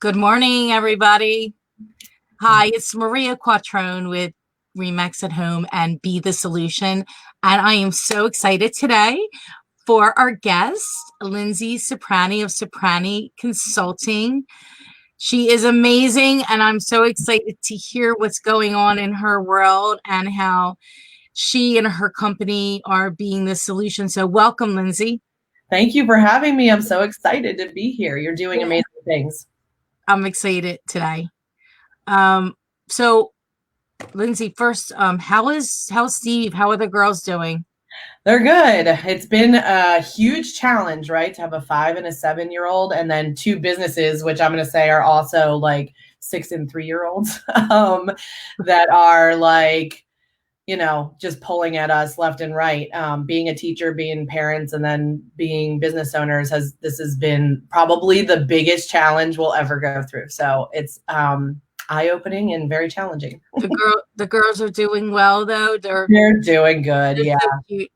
Good morning, everybody. Hi, it's Maria Quattrone with Remax at Home and Be the Solution. And I am so excited today for our guest, Linzee Ciprani of Ciprani Consulting. She is amazing, and I'm so excited to hear what's going on in her world and how she and her company are being the solution. So welcome, Linzee. Thank you for having me. I'm so excited to be here. You're doing amazing things. I'm excited today. So Linzee, first, how's Steve? How are the girls doing? They're good. It's been a huge challenge, right? To have a 5 and a 7-year-old and then 2 businesses, which I'm going to say are also like 6 and 3-year-olds that are like, just pulling at us left and right. Being a teacher, being parents, and then being business owners this has been probably the biggest challenge we'll ever go through. So it's eye-opening and very challenging. The girls are doing well though. They're doing good. Yeah. So cute.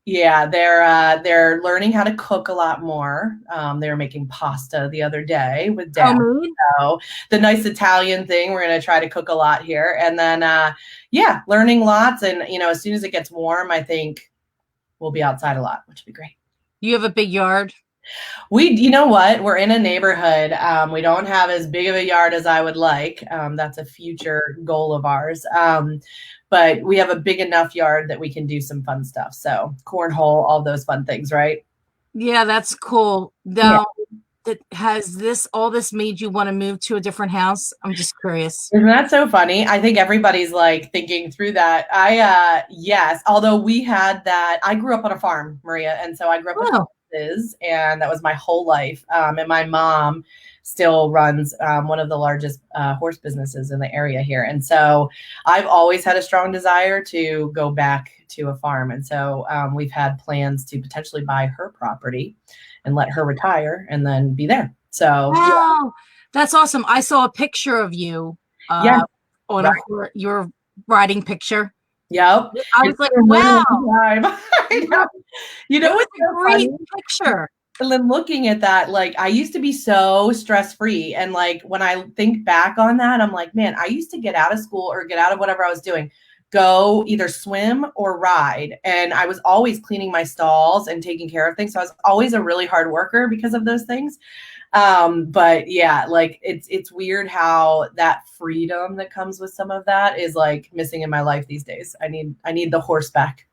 Yeah, they're learning how to cook a lot more. They were making pasta the other day with Dad. So the nice Italian thing, we're going to try to cook a lot here. And then, learning lots. And, as soon as it gets warm, I think we'll be outside a lot, which will be great. You have a big yard? You know what? We're in a neighborhood. We don't have as big of a yard as I would like. That's a future goal of ours. But we have a big enough yard that we can do some fun stuff. So cornhole, all those fun things, right? Yeah, that's cool. Now, has all this made you want to move to a different house? I'm just curious. Isn't that so funny? I think everybody's like thinking through that. Yes, although we had that, I grew up on a farm, Maria. And so I grew up with horses, and that was my whole life. And my mom still runs one of the largest horse businesses in the area here. And so I've always had a strong desire to go back to a farm. And so we've had plans to potentially buy her property and let her retire and then be there. So wow, that's awesome. I saw a picture of you on your riding picture. Yep. I was like, wow. It's a great picture. And then looking at that, like I used to be so stress-free. And like when I think back on that, I'm like, man, I used to get out of school or get out of whatever I was doing, go either swim or ride. And I was always cleaning my stalls and taking care of things. So I was always a really hard worker because of those things. But yeah, like it's weird how that freedom that comes with some of that is like missing in my life these days. I need the horseback.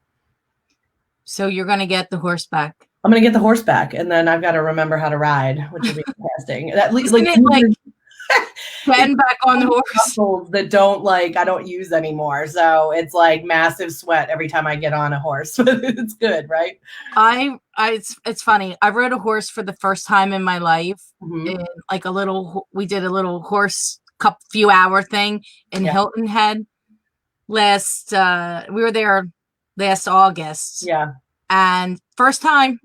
So you're going to get the horseback. I'm going to get the horseback, and then I've got to remember how to ride, which will be interesting. At least like getting back on the horse that I don't use anymore. So it's like massive sweat every time I get on a horse, but it's good, right? It's funny. I rode a horse for the first time in my life. Mm-hmm. In like we did a little horse few hour thing in Hilton Head we were there last August. Yeah. And first time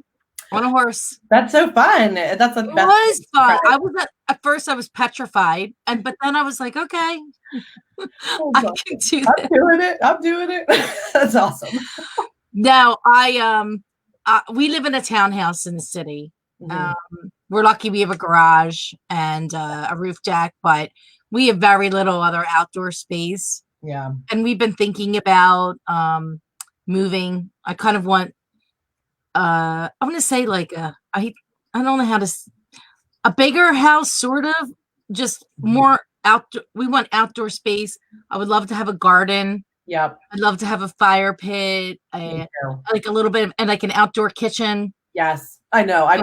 on a horse. That's so fun. That's the best. It was fun. At first I was petrified, but then I was like, okay, I can do that. I'm doing it. That's awesome. Now we live in a townhouse in the city. Mm-hmm. We're lucky we have a garage and a roof deck, but we have very little other outdoor space. Yeah. And we've been thinking about moving. I kind of want I'm going to say like I don't know how to a bigger house, sort of, just more outdoor. We want outdoor space. I would love to have a garden. Yep. I'd love to have a fire pit, like a little bit and like an outdoor kitchen. Yes, I know. I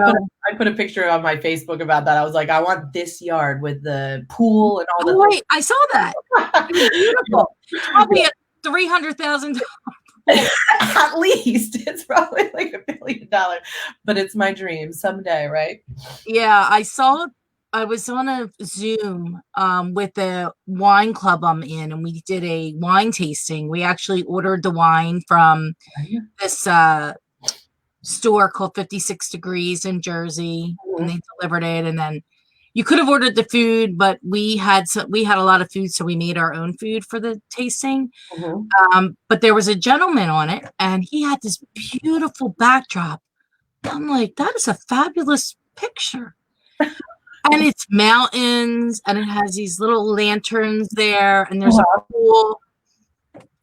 put a picture on my Facebook about that. I was like, I want this yard with the pool and all that. Wait, I saw that. It was beautiful. It's probably at $300,000. At least it's probably like $1 billion, but it's my dream someday, right? Yeah, I was on a Zoom with the wine club I'm in, and we did a wine tasting. We actually ordered the wine from this store called 56 Degrees in Jersey, and they delivered it. And then you could have ordered the food, but we had a lot of food, so we made our own food for the tasting. Mm-hmm. But there was a gentleman on it, and he had this beautiful backdrop. I'm like, that is a fabulous picture. And it's mountains, and it has these little lanterns there, and there's a pool.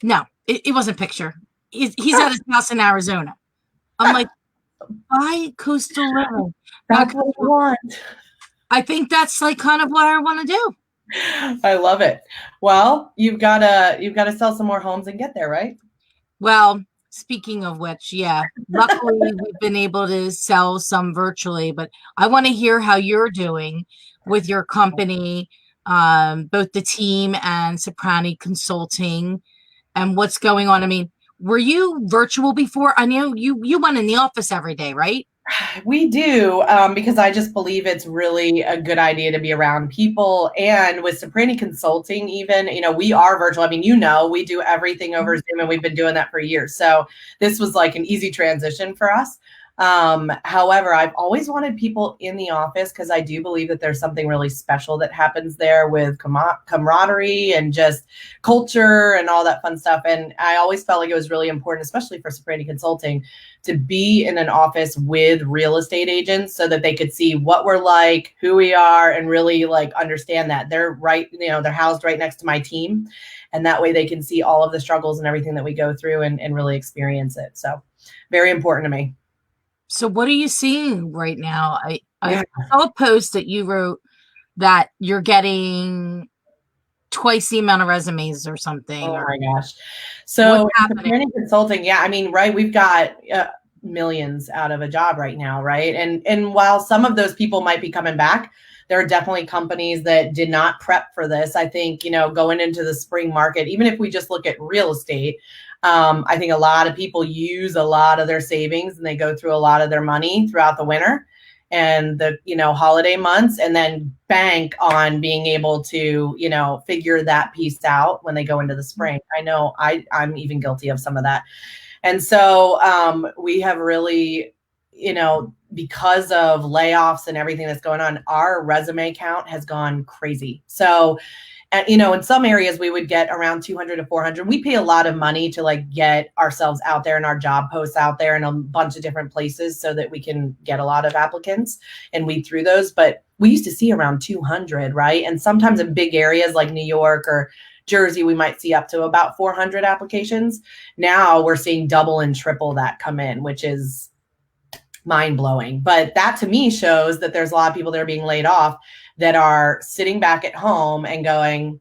No, it wasn't picture. He's at his house in Arizona. I'm like, buy coastal living. That's what I want. I think that's like kind of what I want to do. I love it. Well, you've got to sell some more homes and get there, right? Well, speaking of which, yeah, luckily we've been able to sell some virtually, but I want to hear how you're doing with your company, both the team and Ciprani Consulting, and what's going on. I mean, were you virtual before? I know you went in the office every day, right? We do, because I just believe it's really a good idea to be around people. And with Ciprani Consulting, even, we are virtual. I mean, we do everything over Zoom, and we've been doing that for years. So this was like an easy transition for us. However, I've always wanted people in the office because I do believe that there's something really special that happens there with camaraderie and just culture and all that fun stuff. And I always felt like it was really important, especially for Ciprani Consulting, to be in an office with real estate agents so that they could see what we're like, who we are, and really like understand that they're right, they're housed right next to my team. And that way they can see all of the struggles and everything that we go through and really experience it. So very important to me. So what are you seeing right now? I saw a post that you wrote that you're getting twice the amount of resumes or something. Oh my gosh. So Ciprani Consulting, yeah, I mean, right, we've got millions out of a job right now, right? And while some of those people might be coming back, there are definitely companies that did not prep for this. I think, going into the spring market, even if we just look at real estate, I think a lot of people use a lot of their savings and they go through a lot of their money throughout the winter and the, holiday months, and then bank on being able to, figure that piece out when they go into the spring. I know I'm even guilty of some of that. And so we have really, because of layoffs and everything that's going on, our resume count has gone crazy. So, and, in some areas we would get around 200 to 400. We pay a lot of money to like get ourselves out there and our job posts out there in a bunch of different places so that we can get a lot of applicants and weed through those. But we used to see around 200, right? And sometimes in big areas like New York or Jersey, we might see up to about 400 applications. Now we're seeing double and triple that come in, which is mind blowing. But that to me shows that there's a lot of people that are being laid off that are sitting back at home and going,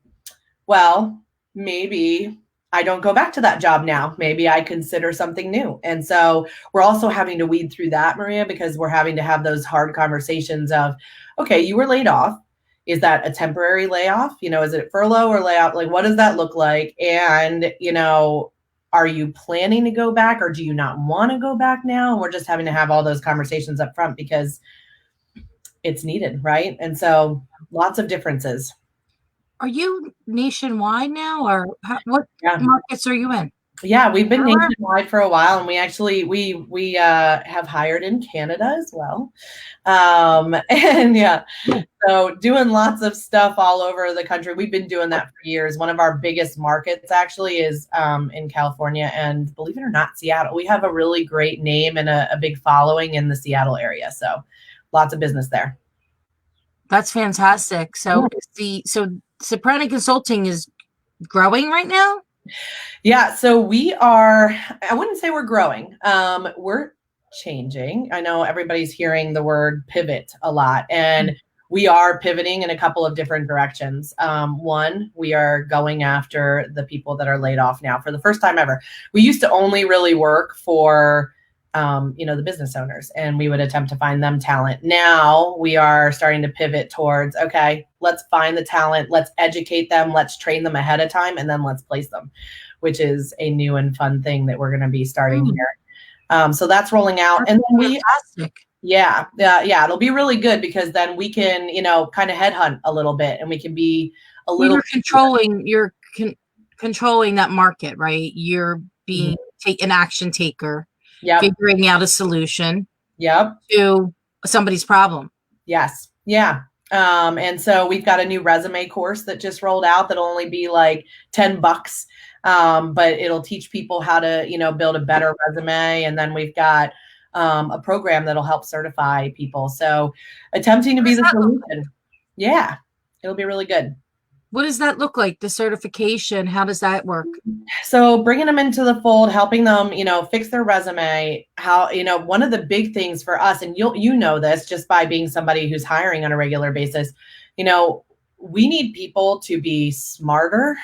well, maybe I don't go back to that job now. Maybe I consider something new. And so we're also having to weed through that, Maria, because we're having to have those hard conversations of, okay, you were laid off. Is that a temporary layoff? Is it furlough or layoff? Like, what does that look like? And, are you planning to go back or do you not want to go back now? And we're just having to have all those conversations up front because it's needed, right? And so lots of differences. Are you nationwide now, or what markets are you in? Yeah, we've been nationwide for a while, and we actually we have hired in Canada as well, and yeah, so doing lots of stuff all over the country. We've been doing that for years. One of our biggest markets actually is in California, and believe it or not, Seattle. We have a really great name and a big following in the Seattle area, so lots of business there. That's fantastic. So Ciprani Consulting is growing right now? Yeah, so we are, I wouldn't say we're growing. We're changing. I know everybody's hearing the word pivot a lot, and we are pivoting in a couple of different directions. One, we are going after the people that are laid off now for the first time ever. We used to only really work for the business owners, and we would attempt to find them talent. Now we are starting to pivot towards, okay, let's find the talent, let's educate them, let's train them ahead of time, and then let's place them, which is a new and fun thing that we're going to be starting here. So that's rolling out. That's fantastic. Yeah, it'll be really good because then we can, kind of headhunt a little bit, and we can be a little you're controlling that market, right? You're being an action taker. Yep. Figuring out a solution to somebody's problem. Yes. Yeah. And so we've got a new resume course that just rolled out that'll only be like $10. But it'll teach people how to, build a better resume. And then we've got a program that'll help certify people. So attempting to be the solution. Yeah, it'll be really good. What does that look like? The certification, how does that work? So bringing them into the fold, helping them, fix their resume. How, one of the big things for us, and you know this just by being somebody who's hiring on a regular basis, we need people to be smarter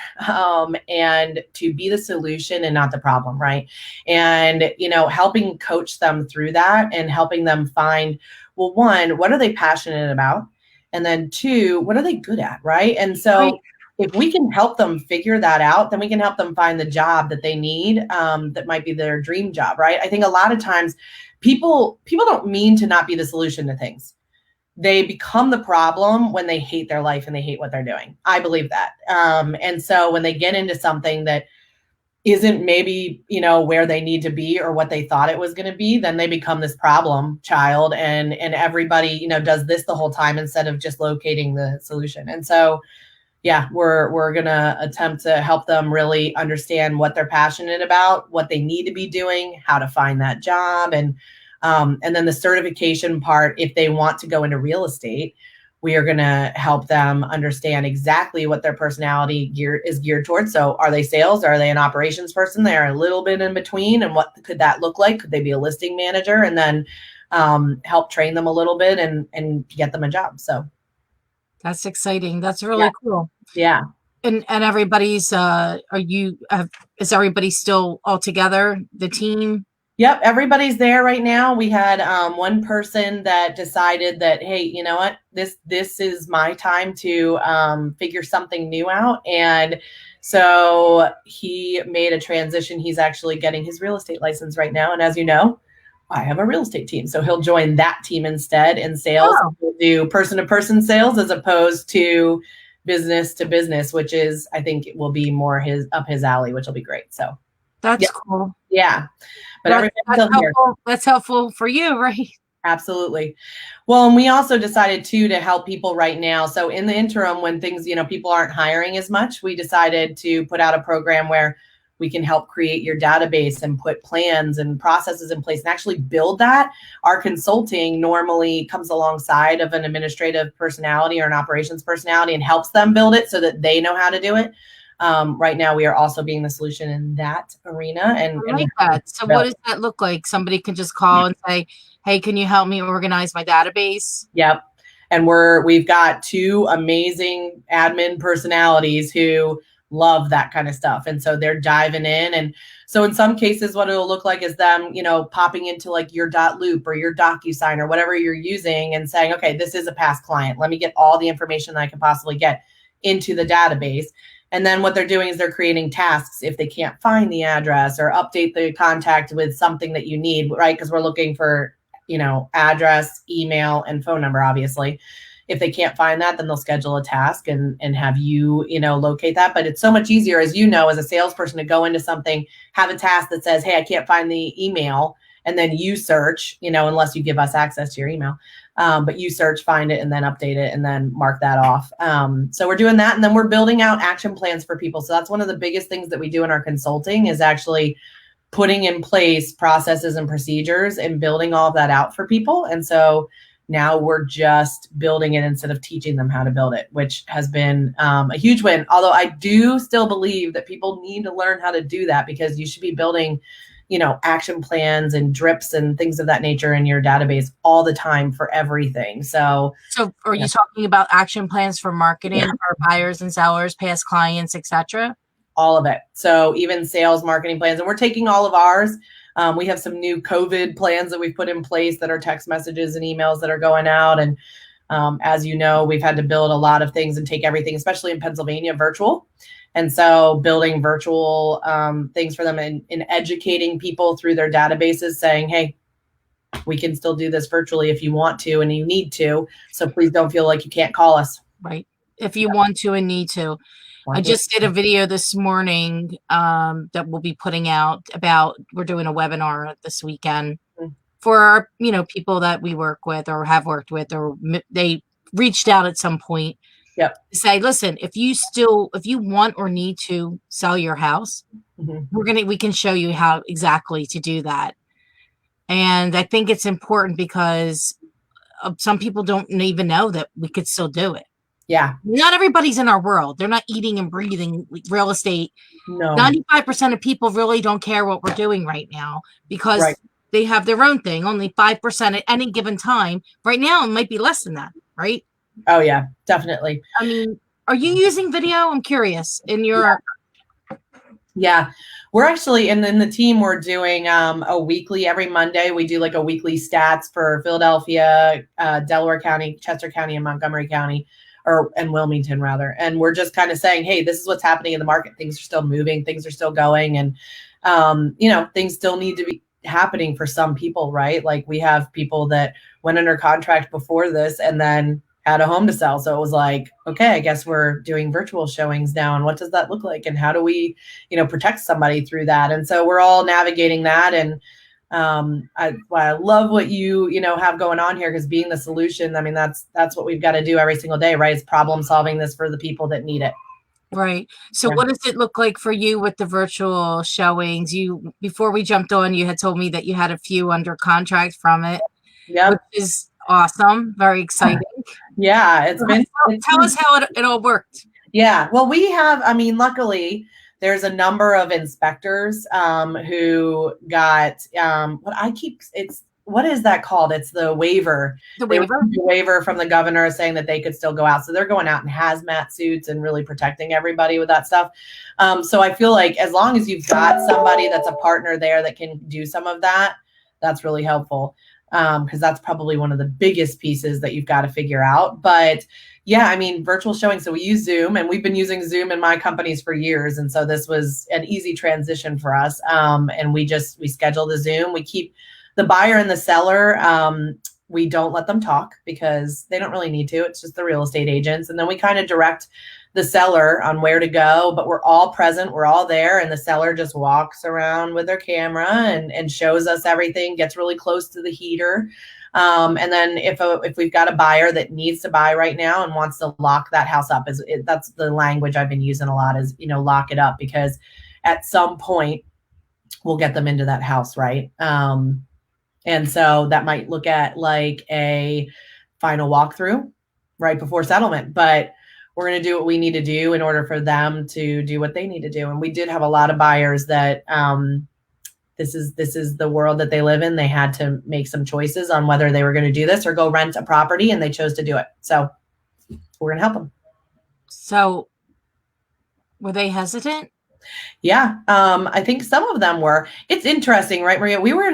and to be the solution and not the problem, right? And, helping coach them through that and helping them find, well, one, what are they passionate about? And then two, what are they good at, right? And so if we can help them figure that out, then we can help them find the job that they need, that might be their dream job, right? I think a lot of times people don't mean to not be the solution to things. They become the problem when they hate their life and they hate what they're doing. I believe that. And so when they get into something that isn't maybe, where they need to be or what they thought it was going to be, then they become this problem child and everybody, does this the whole time instead of just locating the solution. And so, yeah, we're going to attempt to help them really understand what they're passionate about, what they need to be doing, how to find that job. And then the certification part, if they want to go into real estate, we are going to help them understand exactly what their personality is geared towards. So are they sales? Are they an operations person? They're a little bit in between. And what could that look like? Could they be a listing manager? And then help train them a little bit and get them a job. So that's exciting. That's really cool. Yeah. And everybody's, is everybody still all together, the team? Yep, everybody's there right now. We had one person that decided that, hey, you know what, this is my time to figure something new out. And so he made a transition. He's actually getting his real estate license right now. And as you know, I have a real estate team. So he'll join that team instead in sales. Oh. We'll do person-to-person sales as opposed to business to business, which is, I think it will be more up his alley, which will be great. So that's cool. Yeah. But that's helpful for you, right? Absolutely. Well, and we also decided too to help people right now. So in the interim, when things, people aren't hiring as much, we decided to put out a program where we can help create your database and put plans and processes in place and actually build that. Our consulting normally comes alongside of an administrative personality or an operations personality and helps them build it so that they know how to do it. Right now, we are also being the solution in that arena. And I like that. So what does that look like? Somebody can just call and say, hey, can you help me organize my database? Yep. And we've got two amazing admin personalities who love that kind of stuff. And so they're diving in. And so in some cases, what it'll look like is them, popping into like your .loop or your DocuSign or whatever you're using and saying, okay, this is a past client. Let me get all the information that I can possibly get into the database. And then what they're doing is they're creating tasks if they can't find the address or update the contact with something that you need, right? Because we're looking for, address, email, and phone number, obviously. If they can't find that, then they'll schedule a task and have you, locate that. But it's so much easier, as as a salesperson, to go into something, have a task that says, hey, I can't find the email. And then you search, unless you give us access to your email. But you search, find it, and then update it, and then mark that off. So we're doing that, and then we're building out action plans for people. So that's one of the biggest things that we do in our consulting is actually putting in place processes and procedures and building all of that out for people. And so now we're just building it instead of teaching them how to build it, which has been a huge win. Although I do still believe that people need to learn how to do that because you should be building action plans and drips and things of that nature in your database all the time for everything. So are you talking about action plans for marketing for buyers and sellers, past clients, etc.? All of it. So even sales, marketing plans, and we're taking all of ours. We have some new COVID plans that we've put in place that are text messages and emails that are going out. And as you know, we've had to build a lot of things and take everything, especially in Pennsylvania, virtual. And so building virtual things for them and educating people through their databases saying, hey, we can still do this virtually if you want to and you need to. So please don't feel like you can't call us. Right. If you want to and need to. I just did a video this morning that we'll be putting out about, we're doing a webinar this weekend for our, people that we work with or have worked with, or they reached out at some point. Yep. Say, listen, if you want or need to sell your house, we can show you how exactly to do that. And I think it's important because some people don't even know that we could still do it. Yeah. Not everybody's in our world. They're not eating and breathing real estate. No. 95% of people really don't care what we're doing right now because they have their own thing. Only 5% at any given time. Right now, it might be less than that, right? Oh, yeah, definitely. I mean, are you using video? I'm curious. In your... Yeah. We're actually, and then the team, we're doing a weekly, every Monday, we do like a weekly stats for Philadelphia, Delaware County, Chester County, and Montgomery County, and Wilmington rather. And we're just kind of saying, hey, this is what's happening in the market. Things are still moving. Things are still going. And, things still need to be happening for some people, right? Like we have people that went under contract before this and then had a home to sell. So it was like, okay, I guess we're doing virtual showings now. And what does that look like? And how do we, protect somebody through that? And so we're all navigating that. And I love what you have going on here, because being the solution, I mean, that's what we've got to do every single day, right? It's problem solving this for the people that need it. Right. So what does it look like for you with the virtual showings? Before we jumped on, you had told me that you had a few under contract from it. Yeah. Which is awesome. Very exciting. Yeah. It's been. Tell us how it all worked. Yeah. Well, we have, luckily there's a number of inspectors who got what is that called? It's the waiver. The waiver from the governor saying that they could still go out. So they're going out in hazmat suits and really protecting everybody with that stuff. So I feel like as long as you've got somebody that's a partner there that can do some of that, that's really helpful. Because that's probably one of the biggest pieces that you've got to figure out. But yeah, virtual showing. So we use Zoom, and we've been using Zoom in my companies for years. And so this was an easy transition for us. And we schedule the Zoom. We keep the buyer and the seller. We don't let them talk because they don't really need to. It's just the real estate agents. And then we kind of direct the seller on where to go, but we're all present. We're all there. And the seller just walks around with their camera and shows us everything, gets really close to the heater. And then if we've got a buyer that needs to buy right now and wants to lock that house up, that's the language I've been using a lot is, lock it up, because at some point we'll get them into that house. Right. And so that might look at like a final walkthrough right before settlement, but we're going to do what we need to do in order for them to do what they need to do. And we did have a lot of buyers that this is the world that they live in. They had to make some choices on whether they were going to do this or go rent a property, and they chose to do it. So we're going to help them. So were they hesitant? Yeah. I think some of them were. It's interesting, right, Maria? We were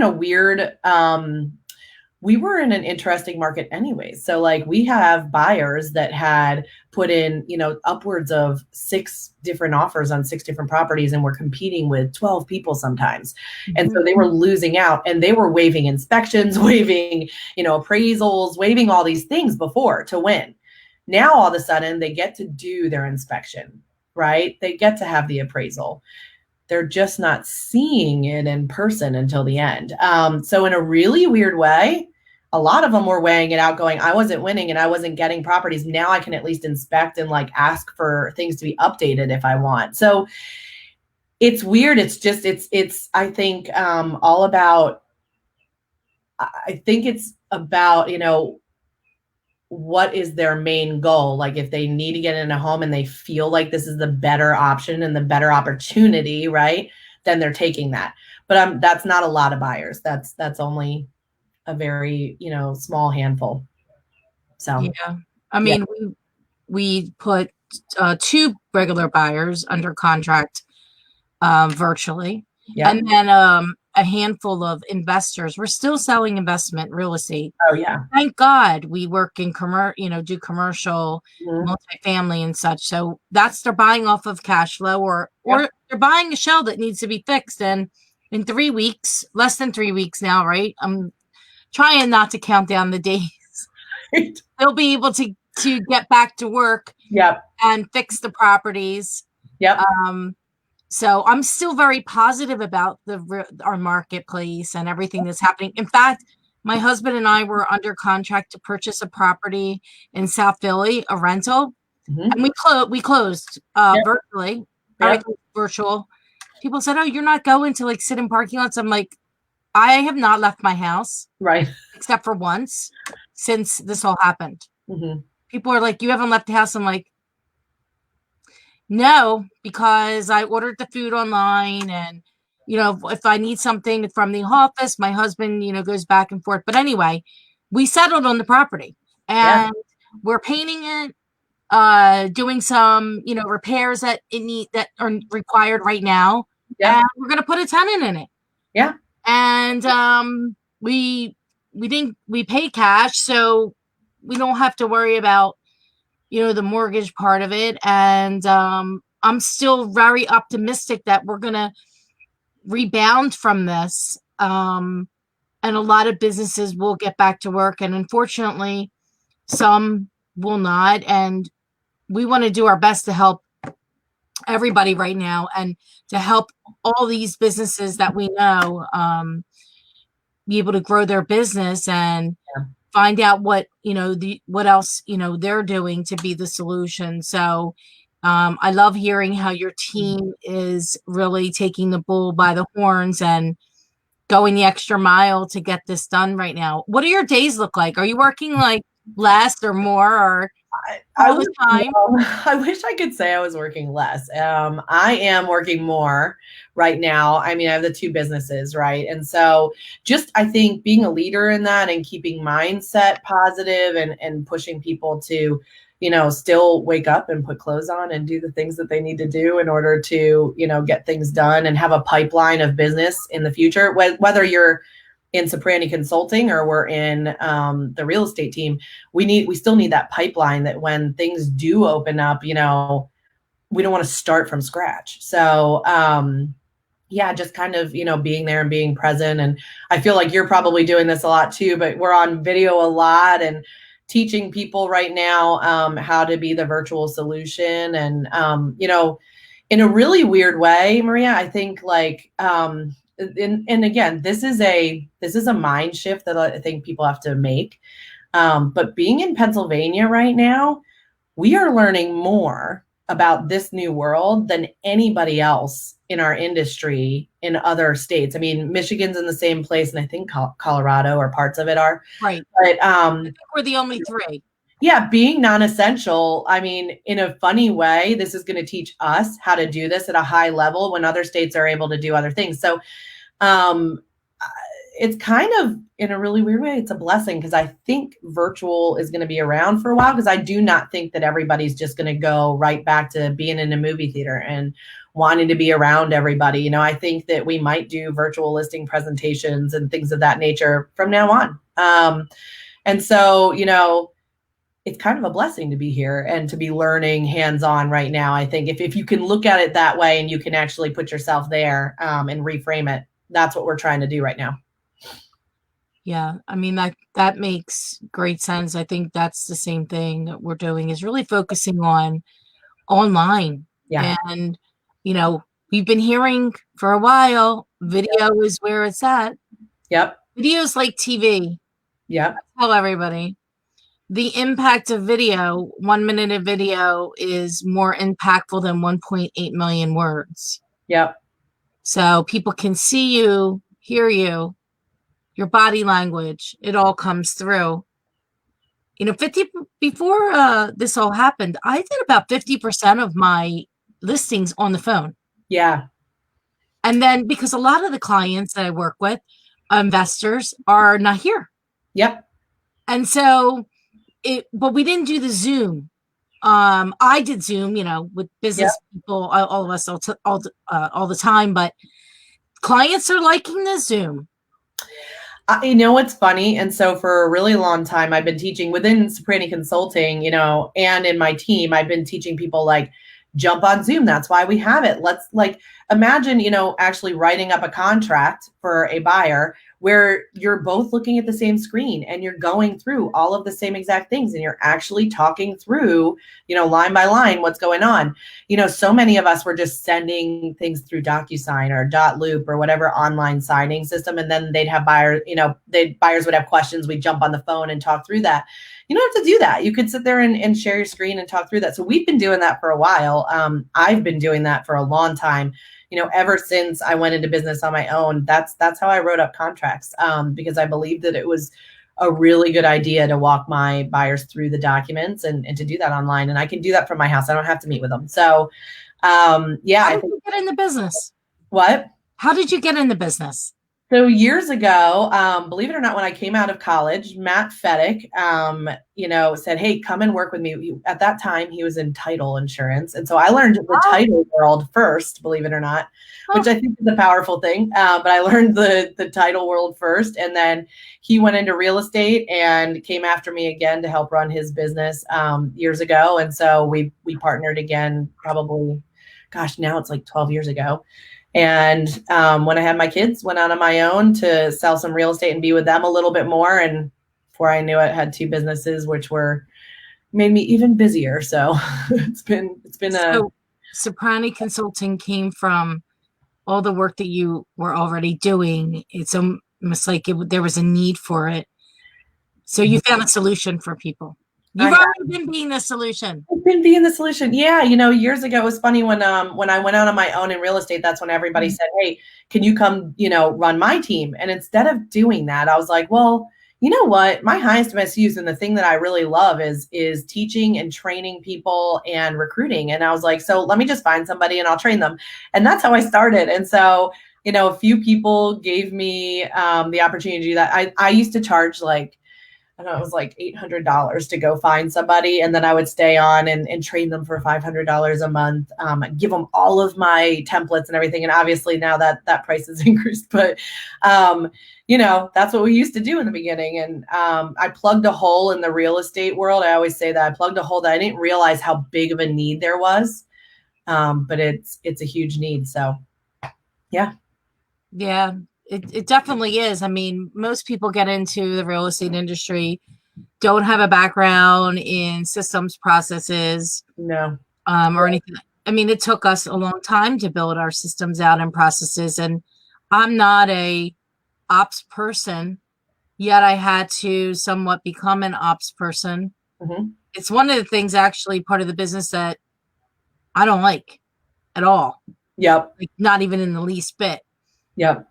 in an interesting market anyways. So like we have buyers that had put in, upwards of 6 different offers on 6 different properties, and were competing with 12 people sometimes. Mm-hmm. And so they were losing out, and they were waiving inspections, waiving, appraisals, waiving all these things before to win. Now, all of a sudden they get to do their inspection, right? They get to have the appraisal. They're just not seeing it in person until the end. So in a really weird way, a lot of them were weighing it out going, I wasn't winning and I wasn't getting properties. Now I can at least inspect and like ask for things to be updated if I want. So it's weird. It's just, I think all about, I think it's about, what is their main goal? Like if they need to get in a home and they feel like this is the better option and the better opportunity, right? Then they're taking that. But that's not a lot of buyers. That's only a very, small handful. So, yeah, I mean, we put 2 regular buyers under contract virtually. Yeah. And then a handful of investors. We're still selling investment real estate. Oh yeah. Thank God we work in do commercial, multifamily and such. So they're buying off of cash flow or they're buying a shell that needs to be fixed. And in 3 weeks, less than 3 weeks now, right? I'm trying not to count down the days. Right. They'll be able to get back to work. Yep. And fix the properties. Yep. So I'm still very positive about our marketplace and everything that's happening. In fact, my husband and I were under contract to purchase a property in South Philly, a rental, and we closed virtually. Yep. Virtual. People said, "Oh, you're not going to like sit in parking lots." I'm like, I have not left my house. Right. Except for once since this all happened. Mm-hmm. People are like, you haven't left the house. I'm like, no, because I ordered the food online, and, you know, if I need something from the office, my husband, you know, goes back and forth. But anyway, we settled on the property, Yeah. and we're painting it, doing some, you know, repairs that that are required right now. Yeah. And we're going to put a tenant in it. Yeah. And we pay cash, so we don't have to worry about, you know, the mortgage part of it. And I'm still very optimistic that we're gonna rebound from this, and a lot of businesses will get back to work, and unfortunately some will not. And we want to do our best to help everybody right now, and to help all these businesses that we know be able to grow their business, and find out what, you know, what else, you know, they're doing to be the solution. So I love hearing how your team is really taking the bull by the horns and going the extra mile to get this done right now. What do your days look like? Are you working like less or more, or all the time? I wish I could say I was working less. I am working more right now. I mean, I have the two businesses, right? And so just, I think being a leader in that and keeping mindset positive, and pushing people to, you know, still wake up and put clothes on and do the things that they need to do in order to, you know, get things done and have a pipeline of business in the future. Whether you're in Ciprani Consulting or we're in the real estate team, we still need that pipeline, that when things do open up, you know, we don't want to start from scratch. So yeah, just kind of, you know, being there and being present. And I feel like you're probably doing this a lot too, but we're on video a lot and teaching people right now how to be the virtual solution. And you know, in a really weird way, Maria, I think like and again, this is a mind shift that I think people have to make. But being in Pennsylvania right now, we are learning more about this new world than anybody else in our industry in other states. I mean, Michigan's in the same place, and I think Colorado or parts of it are. Right. But I think we're the only three. Yeah, being non-essential, I mean, in a funny way, this is going to teach us how to do this at a high level when other states are able to do other things. So it's kind of, in a really weird way, it's a blessing, because I think virtual is going to be around for a while, because I do not think that everybody's just going to go right back to being in a movie theater and wanting to be around everybody. You know, I think that we might do virtual listing presentations and things of that nature from now on. And so, you know, it's kind of a blessing to be here and to be learning hands-on right now. I think if you can look at it that way and you can actually put yourself there and reframe it, that's what we're trying to do right now. Yeah, I mean, that makes great sense. I think that's the same thing that we're doing, is really focusing on online. Yeah. And, you know, we've been hearing for a while, video is where it's at. Yep. Video is like TV. Yep. Tell everybody. The impact of video, 1 minute of video, is more impactful than 1.8 million words. Yep. So people can see you, hear you, your body language, it all comes through. You know, before this all happened, I did about 50% of my listings on the phone. Yeah. And then, because a lot of the clients that I work with, investors, are not here. Yep. And so but we didn't do the Zoom. I did Zoom, you know, with business people, all of us all the time, but clients are liking the Zoom. You know what's funny? And so for a really long time, I've been teaching within Ciprani Consulting, you know, and in my team, I've been teaching people like, jump on Zoom. That's why we have it. Let's, like, imagine, you know, actually writing up a contract for a buyer where you're both looking at the same screen and you're going through all of the same exact things, and you're actually talking through, you know, line by line, what's going on. You know, so many of us were just sending things through DocuSign or Dotloop or whatever online signing system. And then they'd have buyers, you know, buyers would have questions. We'd jump on the phone and talk through that. You don't have to do that. You could sit there and share your screen and talk through that. So we've been doing that for a while. I've been doing that for a long time. ever since I went into business on my own, that's how I wrote up contracts, because I believed that it was a really good idea to walk my buyers through the documents and to do that online. And I can do that from my house. I don't have to meet with them. So, yeah. How did you get in the business? What? How did you get in the business? So years ago, believe it or not, when I came out of college, Matt Fedek, said, "Hey, come and work with me." At that time, he was in title insurance. And so I learned the title world first, believe it or not, which I think is a powerful thing. But I learned the title world first. And then he went into real estate and came after me again to help run his business years ago. And so we partnered again, probably, gosh, now it's like 12 years ago. And when I had my kids, went out on my own to sell some real estate and be with them a little bit more. And before I knew it, had 2 businesses, which made me even busier. So it's been so Ciprani Consulting came from all the work that you were already doing. It's almost like there was a need for it. So you found a solution for people. You've already been being the solution. I've been being the solution. Yeah. Years ago, it was funny when I went out on my own in real estate, that's when everybody said, "Hey, can you come, run my team?" And instead of doing that, I was like, well, you know what? My highest and best use and the thing that I really love is teaching and training people and recruiting. And I was like, so let me just find somebody and I'll train them. And that's how I started. And so, a few people gave me the opportunity to do that. I used to charge it was like $800 to go find somebody. And then I would stay on and train them for $500 a month, give them all of my templates and everything. And obviously now that price has increased, but, that's what we used to do in the beginning. And I plugged a hole in the real estate world. I always say that I plugged a hole that I didn't realize how big of a need there was. But it's a huge need. So, yeah. Yeah. It definitely is. I mean, most people get into the real estate industry, don't have a background in systems, processes, no, or anything. I mean, it took us a long time to build our systems out and processes. And I'm not a ops person, yet I had to somewhat become an ops person. Mm-hmm. It's one of the things, actually, part of the business that I don't like at all. Yep. Like, not even in the least bit. Yep.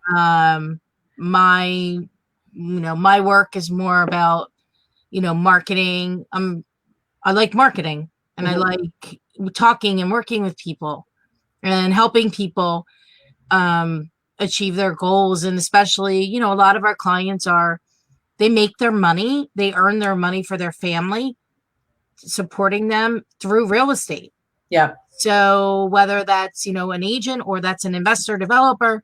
My work is more about, marketing. I like marketing, and I like talking and working with people and helping people achieve their goals. And especially, a lot of our clients they make their money, they earn their money for their family, supporting them through real estate. Yeah. So whether that's, an agent or that's an investor developer,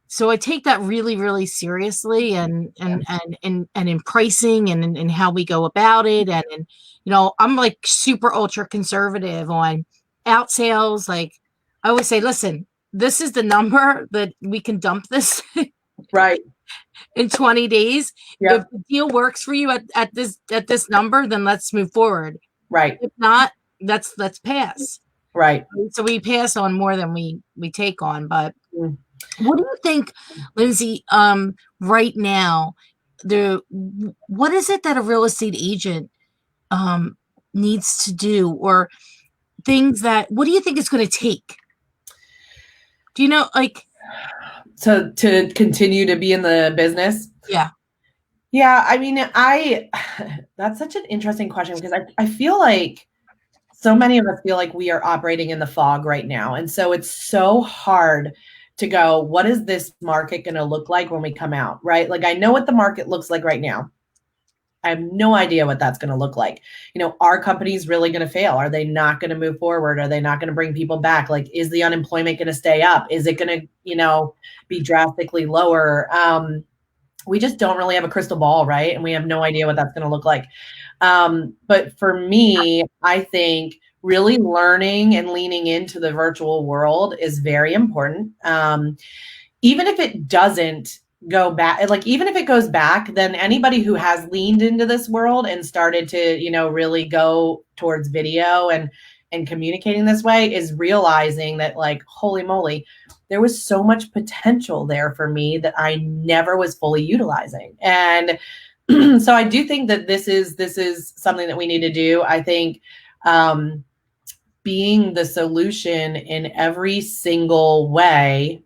so I take that really, really seriously, and in pricing and in how we go about it. And I'm like super ultra conservative on out sales. Like, I always say, listen, this is the number that we can dump this right in 20 days. Yep. If the deal works for you at this number, then let's move forward. Right. If not, let's pass. Right. So we pass on more than we take on. But what do you think, Linzee, right now, what is it that a real estate agent needs to do, or things what do you think it's going to take? Do you know, to continue to be in the business? Yeah. Yeah. I mean, that's such an interesting question, because I feel like so many of us feel like we are operating in the fog right now. And so it's so hard to go, what is this market going to look like when we come out, right? Like, I know what the market looks like right now. I have no idea what that's going to look like. Are companies really going to fail? Are they not going to move forward? Are they not going to bring people back? Like, is the unemployment going to stay up? Is it going to, be drastically lower? We just don't really have a crystal ball, right? And we have no idea what that's going to look like. But for me, I think really learning and leaning into the virtual world is very important. Even if it doesn't go back, like, even if it goes back, then anybody who has leaned into this world and started to, really go towards video and communicating this way is realizing that, like, holy moly, there was so much potential there for me that I never was fully utilizing. And so I do think that this is something that we need to do. I think being the solution in every single way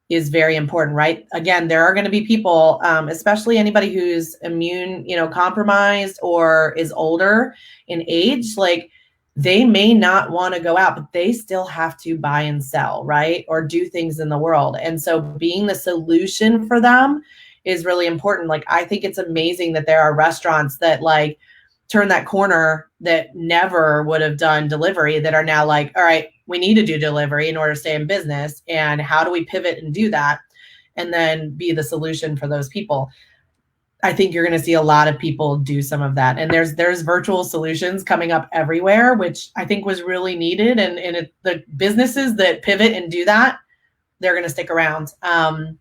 is very important, right? Again, there are going to be people, especially anybody who's immune, compromised or is older in age, like they may not want to go out, but they still have to buy and sell, right? Or do things in the world. And so being the solution for them is really important. Like, I think it's amazing that there are restaurants that like turn that corner that never would have done delivery that are now like, all right, we need to do delivery in order to stay in business. And how do we pivot and do that? And then be the solution for those people. I think you're going to see a lot of people do some of that. And there's virtual solutions coming up everywhere, which I think was really needed. And the businesses that pivot and do that, they're going to stick around. And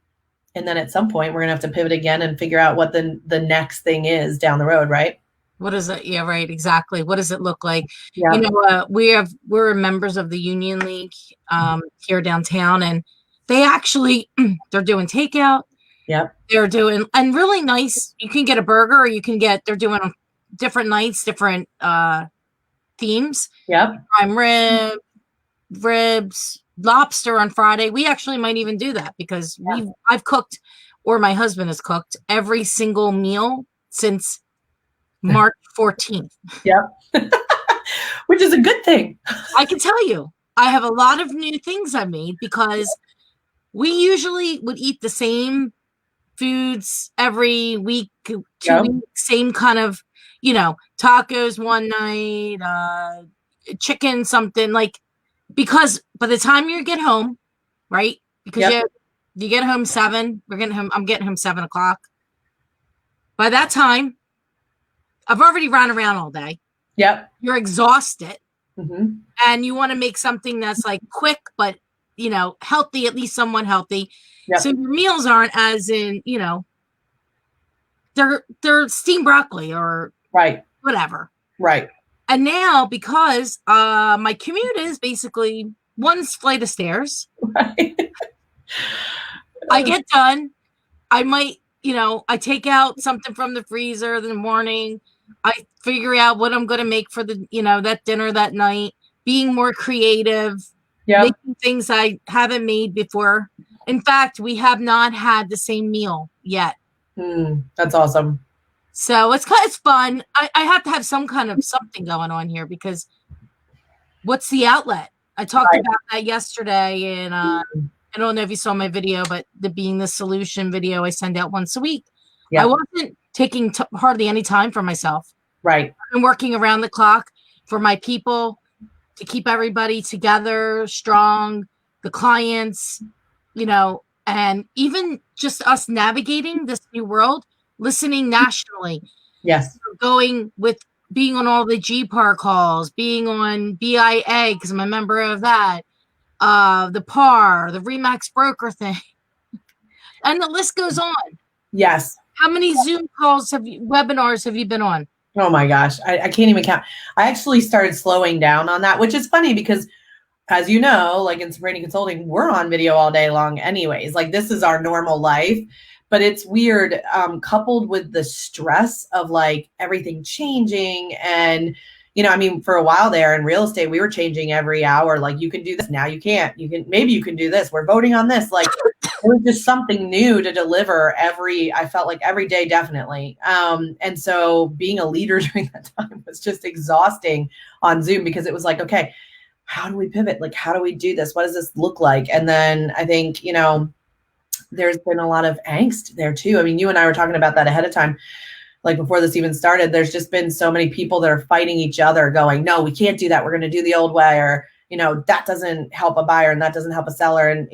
then at some point, we're going to have to pivot again and figure out what the next thing is down the road, right? What is it? Yeah, right. Exactly. What does it look like? Yeah. We're members of the Union League here downtown, and they actually they're doing takeout. Yep. They're doing, and really nice. You can get a burger, or they're doing different nights, different themes. Yep. Prime ribs, lobster on Friday. We actually might even do that because I've cooked, or my husband has cooked every single meal since March 14th. Yep. Which is a good thing. I can tell you, I have a lot of new things I made because we usually would eat the same foods every week, 2 weeks, same kind of, tacos one night, chicken, something like, because by the time you get home, right? Because you get home 7, I'm getting home 7 o'clock. By that time, I've already run around all day. Yep. You're exhausted. Mm-hmm. And you want to make something that's like quick, but, healthy, at least somewhat healthy. Yep. So your meals aren't as in, they're steamed broccoli or whatever. Right. And now, because my commute is basically one flight of stairs, right. I get done. I might, I take out something from the freezer in the morning. I figure out what I'm going to make for the, that dinner that night, being more creative, making things I haven't made before. In fact, we have not had the same meal yet. That's awesome. So it's fun. I have to have some kind of something going on here because what's the outlet? I talked about that yesterday, and I don't know if you saw my video, but the Being the Solution video I send out once a week. I wasn't taking hardly any time for myself. Right. I've been working around the clock for my people to keep everybody together, strong, the clients, and even just us navigating this new world, listening nationally. Yes. Being on all the GPAR calls, being on BIA, because I'm a member of that, the PAR, the Remax broker thing. And the list goes on. Yes. How many Zoom calls webinars have you been on? Oh my gosh, I can't even count. I actually started slowing down on that, which is funny because, as you know, like in Ciprani Consulting, we're on video all day long anyways. Like, this is our normal life. But it's weird, coupled with the stress of like everything changing. And, for a while there in real estate, we were changing every hour. Like, you can do this now, you can't. Maybe you can do this. We're voting on this. Like, it was just something new to deliver I felt like every day, definitely. And so being a leader during that time was just exhausting on Zoom because it was like, okay, how do we pivot? Like, how do we do this? What does this look like? And then I think, there's been a lot of angst there too. I mean, you and I were talking about that ahead of time, like before this even started. There's just been so many people that are fighting each other going, no, we can't do that. We're going to do the old way. Or, that doesn't help a buyer and that doesn't help a seller. And,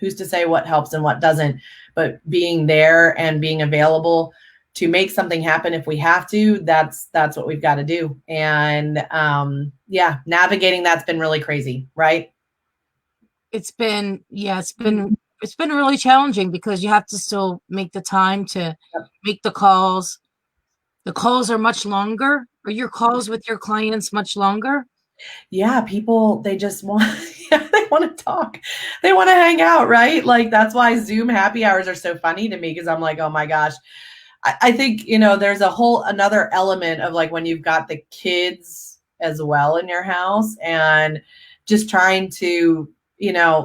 who's to say what helps and what doesn't, but being there and being available to make something happen if we have to, that's what we've got to do. And navigating that's been really crazy, right? It's been really challenging because you have to still make the time to make the calls. The calls are much longer. Are your calls with your clients much longer? Yeah, people, they just want, they want to talk. They want to hang out, right? Like, that's why Zoom happy hours are so funny to me because I'm like, oh my gosh. I think, there's another element of like when you've got the kids as well in your house, and just trying to,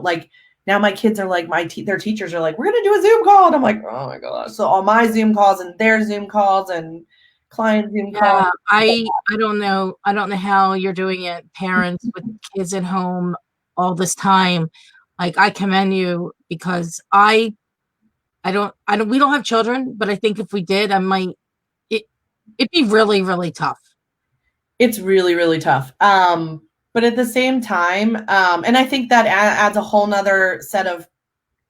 like now my kids are like, their teachers are like, we're going to do a Zoom call. And I'm like, oh my gosh. So all my Zoom calls and their Zoom calls and client Zoom calls. I don't know. I don't know how you're doing it, parents with kids at home all this time. Like, I commend you, because we don't have children, but I think if we did, it'd be really, really tough. It's really, really tough. But at the same time, and I think that adds a whole nother set of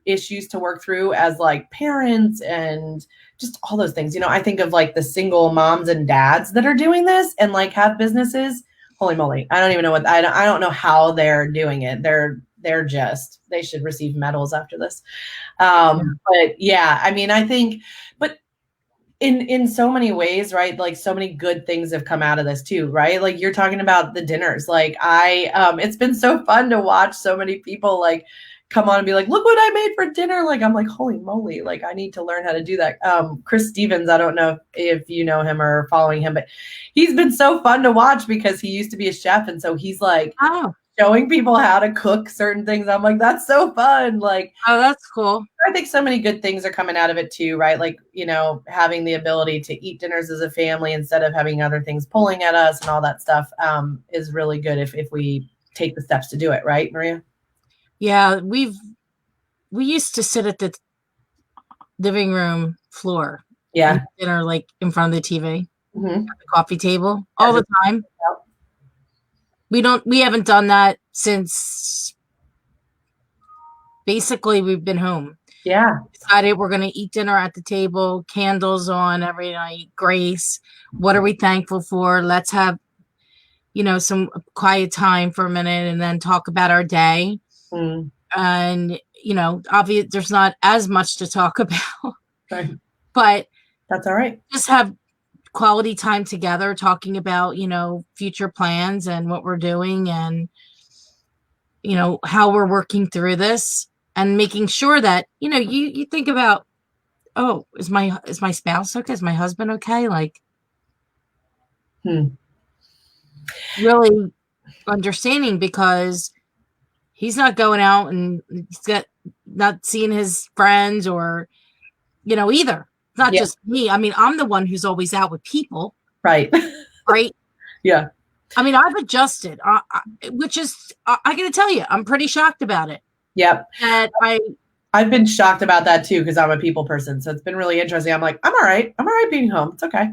issues to work through as like parents and just all those things. I think of like the single moms and dads that are doing this and like have businesses. Holy moly. I don't even know I don't know how they're doing it. They should receive medals after this. But yeah, I mean, I think, but in so many ways, right? Like so many good things have come out of this too, right? Like you're talking about the dinners. Like it's been so fun to watch so many people like come on and be like, look what I made for dinner. Like, I'm like, holy moly. Like I need to learn how to do that. Chris Stevens, I don't know if you know him or following him, but he's been so fun to watch because he used to be a chef. And so he's like, showing people how to cook certain things. I'm like, that's so fun. Like, oh, that's cool. I think so many good things are coming out of it too, right? Like, having the ability to eat dinners as a family instead of having other things pulling at us and all that stuff is really good if we take the steps to do it, right, Maria? Yeah, we used to sit at the living room floor. Yeah. Dinner like in front of the TV, at the coffee table all the time. We haven't done that since basically we've been home. Yeah. Decided we're going to eat dinner at the table, candles on every night. Grace, what are we thankful for? Let's have, some quiet time for a minute and then talk about our day. And, obviously there's not as much to talk about, right. But that's all right. Just have quality time together, talking about, future plans and what we're doing and, how we're working through this and making sure that, you think about, oh, is my spouse okay? Is my husband okay? Like, really understanding, because he's not going out and he's not seeing his friends or, either. Not just me. I mean, I'm the one who's always out with people. Right. Right. Yeah. I mean, I've adjusted, which is, I got to tell you, I'm pretty shocked about it. Yep. And I've been shocked about that too, because I'm a people person. So it's been really interesting. I'm like, I'm all right. I'm all right being home. It's okay.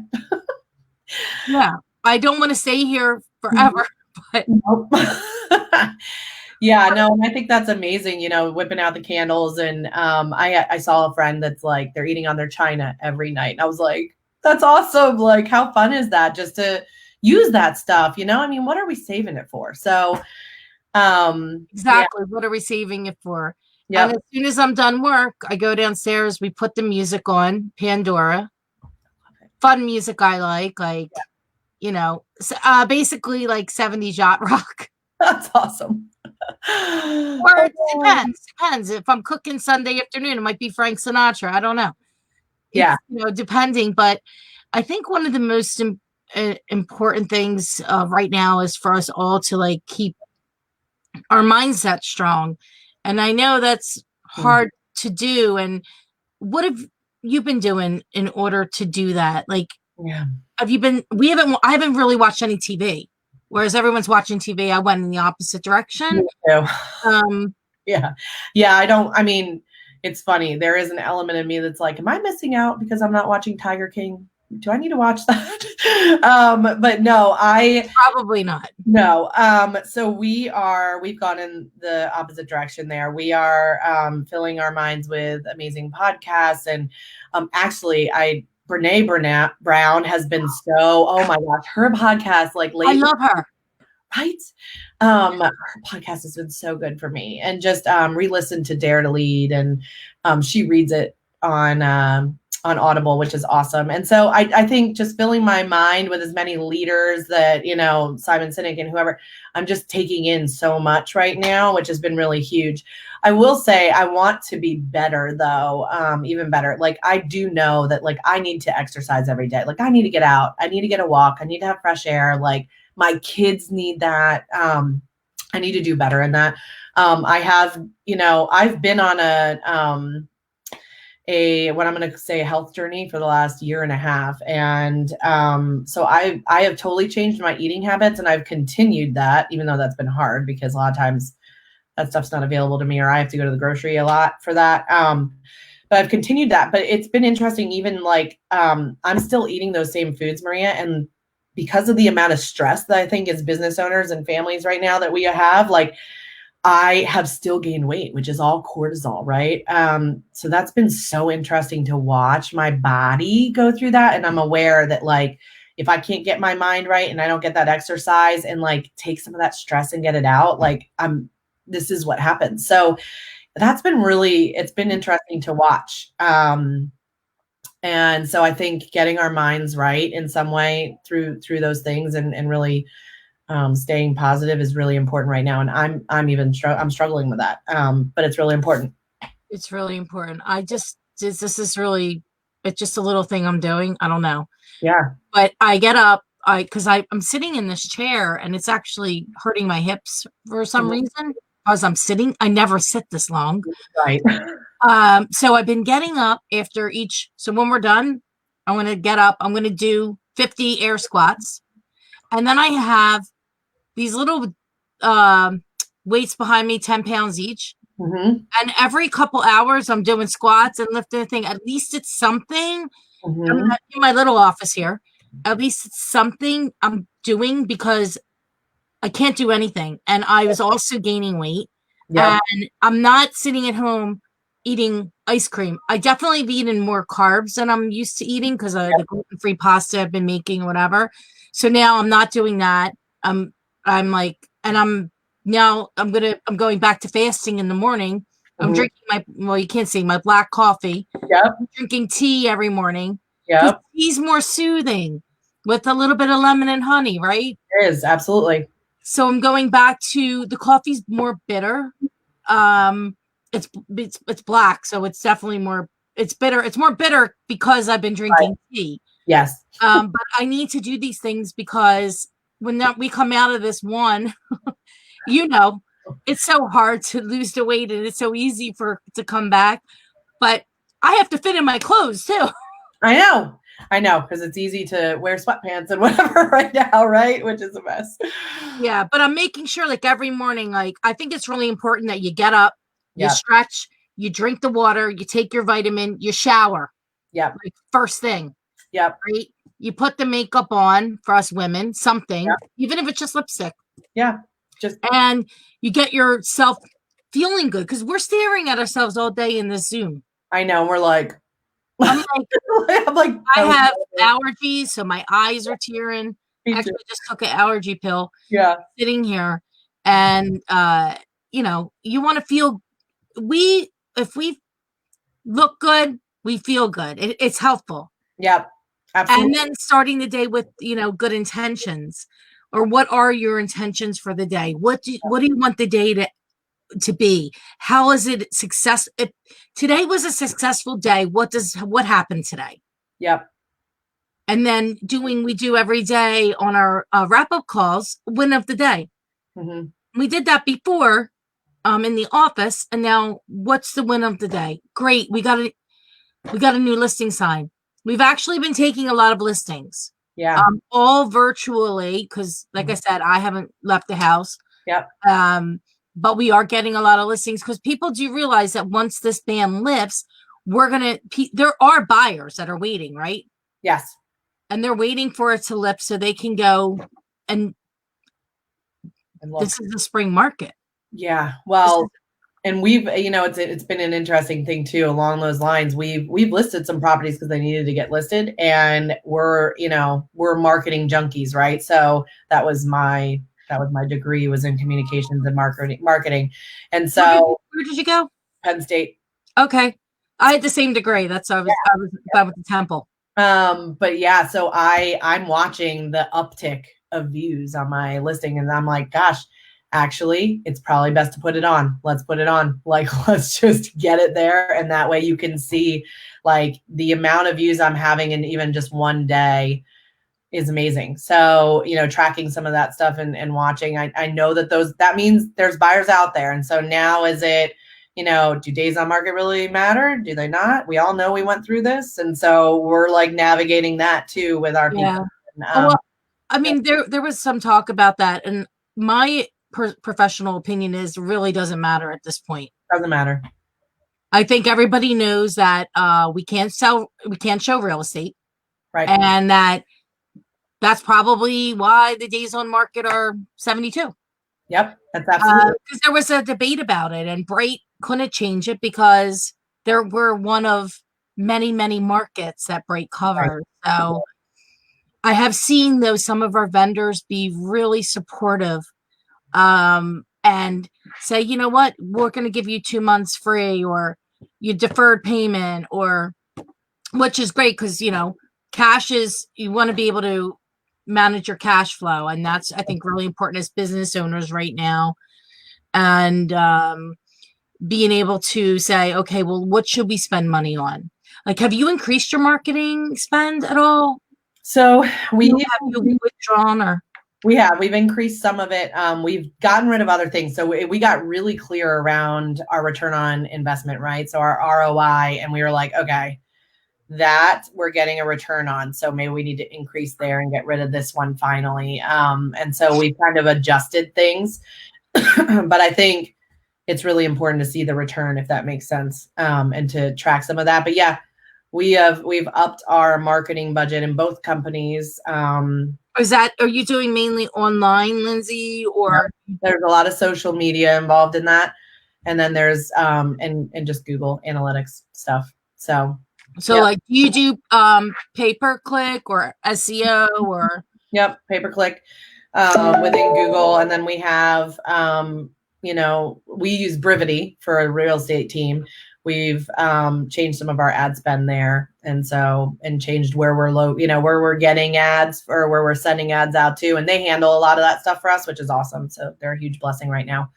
Yeah. I don't want to stay here forever, but nope. Yeah, no, and I think that's amazing, whipping out the candles. And I saw a friend that's like, they're eating on their china every night. And I was like, that's awesome. Like, how fun is that just to use that stuff? I mean, what are we saving it for? So exactly. What are we saving it for? Yeah. And as soon as I'm done work, I go downstairs, we put the music on, Pandora. Fun music I like, basically like 70s yacht rock. That's awesome. Or it depends. If I'm cooking Sunday afternoon, it might be Frank Sinatra. I don't know. Yeah. Depending. But I think one of the most important things right now is for us all to like keep our mindset strong. And I know that's hard to do. And what have you been doing in order to do that? Like, I haven't really watched any TV. Whereas everyone's watching TV, I went in the opposite direction. Yeah. I mean, it's funny. There is an element of me that's like, am I missing out because I'm not watching Tiger King? Do I need to watch that? But no, probably not. No. So we've gone in the opposite direction there. We are filling our minds with amazing podcasts. And actually, Brene Brown has been oh my gosh, her podcast, like lately, I love her. Right? Her podcast has been so good for me. And just re-listen to Dare to Lead, and she reads it on Audible, which is awesome. And so I think just filling my mind with as many leaders that, Simon Sinek and whoever, I'm just taking in so much right now, which has been really huge. I will say I want to be better though, even better. Like I do know that like I need to exercise every day. Like I need to get out. I need to get a walk. I need to have fresh air. Like My kids need that. I need to do better in that. I have, I've been on what I'm going to say a health journey for the last year and a half. And so I have totally changed my eating habits, and I've continued that, even though that's been hard because a lot of times that stuff's not available to me, or I have to go to the grocery a lot for that. But I've continued that. But it's been interesting, even like I'm still eating those same foods, Maria. And because of the amount of stress that I think as business owners and families right now that we have, like I have still gained weight, which is all cortisol, right? So that's been so interesting to watch my body go through that. And I'm aware that like, if I can't get my mind right and I don't get that exercise and like take some of that stress and get it out, like this is what happens. So that's been it's been interesting to watch. And so I think getting our minds right in some way through those things and really staying positive is really important right now. And I'm struggling with that. But it's really important. It's really important. This is really, it's just a little thing I'm doing. I don't know. Yeah. But I get up, because I'm sitting in this chair and it's actually hurting my hips for some reason. Because I'm sitting, I never sit this long. Right. So I've been getting up after each. So when we're done, I'm going to get up. I'm going to do 50 air squats. And then I have these little weights behind me, 10 pounds each. And every couple hours I'm doing squats and lifting a thing. At least it's something. I'm in my little office here. At least it's something I'm doing because I can't do anything. And I was also gaining weight. Yep. And I'm not sitting at home eating ice cream. I definitely be eating more carbs than I'm used to eating because of the gluten-free pasta I've been making or whatever. So now I'm not doing that. I'm going back to fasting in the morning. I'm drinking you can't see my black coffee. Yep. I'm drinking tea every morning. Yep. Tea's more soothing with a little bit of lemon and honey, right? It is, absolutely. So I'm going back to the coffee's more bitter. It's black, so it's definitely more. It's bitter. It's more bitter because I've been drinking tea. Yes. But I need to do these things because when we come out of this one, it's so hard to lose the weight and it's so easy to come back. But I have to fit in my clothes too. I know, because it's easy to wear sweatpants and whatever right now, right? Which is a mess. Yeah, but I'm making sure like every morning, like I think it's really important that you get up, you stretch, you drink the water, you take your vitamin, you shower. Yeah. Like first thing. Yep. Right? You put the makeup on for us women, something, even if it's just lipstick. Yeah. And you get yourself feeling good because we're staring at ourselves all day in this Zoom. I know. We're like, I have allergies, so my eyes are tearing. Actually, I just took an allergy pill. Yeah. Sitting here, and you want to feel. If we look good, we feel good. It's helpful. Yep. Absolutely. And then starting the day with good intentions, or what are your intentions for the day? What do you want the day to be? How is it success? If today was a successful day, what happened today? Yep. And then we do every day on our wrap-up calls, win of the day. We did that before in the office, and now what's the win of the day? Great, we got a new listing sign. We've actually been taking a lot of listings. Yeah. All virtually because, like I said, I haven't left the house. Yep. But we are getting a lot of listings because people do realize that once this ban lifts, there are buyers that are waiting, right? Yes. And they're waiting for it to lift so they can go and this is the spring market. Yeah. Well, and we've, it's been an interesting thing too, along those lines. We've listed some properties because they needed to get listed, and we're marketing junkies, right? So that was my degree, was in communications and marketing. And so where did you go? Penn State. Okay. I had the same degree. That's why I was with the Temple. But yeah, so I'm watching the uptick of views on my listing, and I'm like, gosh, actually, it's probably best to put it on. Let's put it on. Like, let's just get it there. And that way you can see like the amount of views I'm having in even just one day. is amazing. So, tracking some of that stuff and watching, I know that means there's buyers out there. And so now is it, do days on market really matter? Do they not? We all know we went through this. And so we're like navigating that too with our people. And, well, I mean, there was some talk about that. And my professional opinion is really doesn't matter at this point. Doesn't matter. I think everybody knows that we can't show real estate. Right. And that's probably why the days on market are 72. Yep, that's absolutely. Because there was a debate about it, and Bright couldn't change it because there were one of many, many markets that Bright covered. Right. So I have seen, though, some of our vendors be really supportive and say, you know what, we're going to give you 2 months free, or you deferred payment, or which is great because, cash is, you want to be able to manage your cash flow. And that's, I think, really important as business owners right now. And being able to say, okay, well, what should we spend money on? Like, have you increased your marketing spend at all? So have you withdrawn, or? We've increased some of it. We've gotten rid of other things. So we got really clear around our return on investment, right? So our ROI, and we were like, okay, that we're getting a return on. So maybe we need to increase there and get rid of this one finally. And so we kind of adjusted things, but I think it's really important to see the return, if that makes sense, and to track some of that. But yeah, we've upped our marketing budget in both companies. Are you doing mainly online, Linzee, or? There's a lot of social media involved in that. And then there's, and just Google Analytics stuff. So yep. Like, do you do pay-per-click or SEO or? Yep. Pay-per-click within Google. And then we have, we use Brivity for a real estate team. We've changed some of our ad spend there, and changed where we're where we're getting ads or where we're sending ads out to, and they handle a lot of that stuff for us, which is awesome. So they're a huge blessing right now.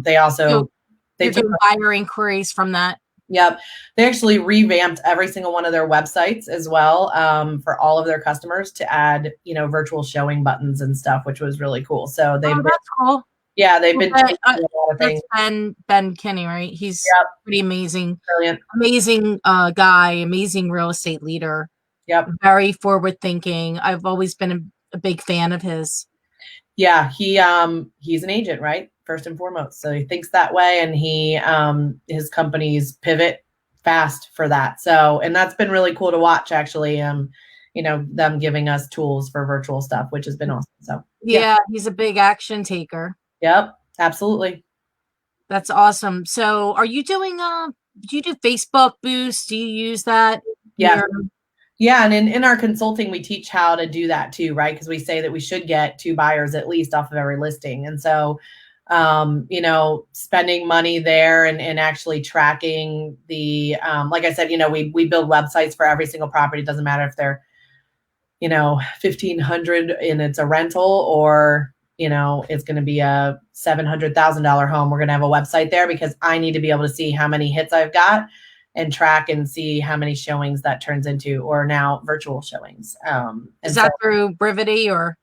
They also they do buyer inquiries from that. Yep, they actually revamped every single one of their websites as well for all of their customers to add virtual showing buttons and stuff, which was really cool. So that's cool. Yeah, they've been doing a lot of things. Ben Kinney, right? He's pretty amazing. Brilliant. Amazing guy, amazing real estate leader. Yep. Very forward thinking. I've always been a big fan of his. Yeah, he's an agent, right? First and foremost. So he thinks that way, and his companies pivot fast for that. So, and that's been really cool to watch, actually. Them giving us tools for virtual stuff, which has been awesome. So yeah, he's a big action taker. Yep, absolutely. That's awesome. So are you doing, do you do Facebook boosts? Do you use that? Yeah. Yeah. And in our consulting, we teach how to do that too, right? Because we say that we should get 2 buyers at least off of every listing. And so, spending money there and actually tracking the, like I said, we build websites for every single property. It doesn't matter if they're, 1,500 and it's a rental, or it's going to be a $700,000 home. We're going to have a website there because I need to be able to see how many hits I've got and track and see how many showings that turns into, or now virtual showings. Is that through Brivity, or?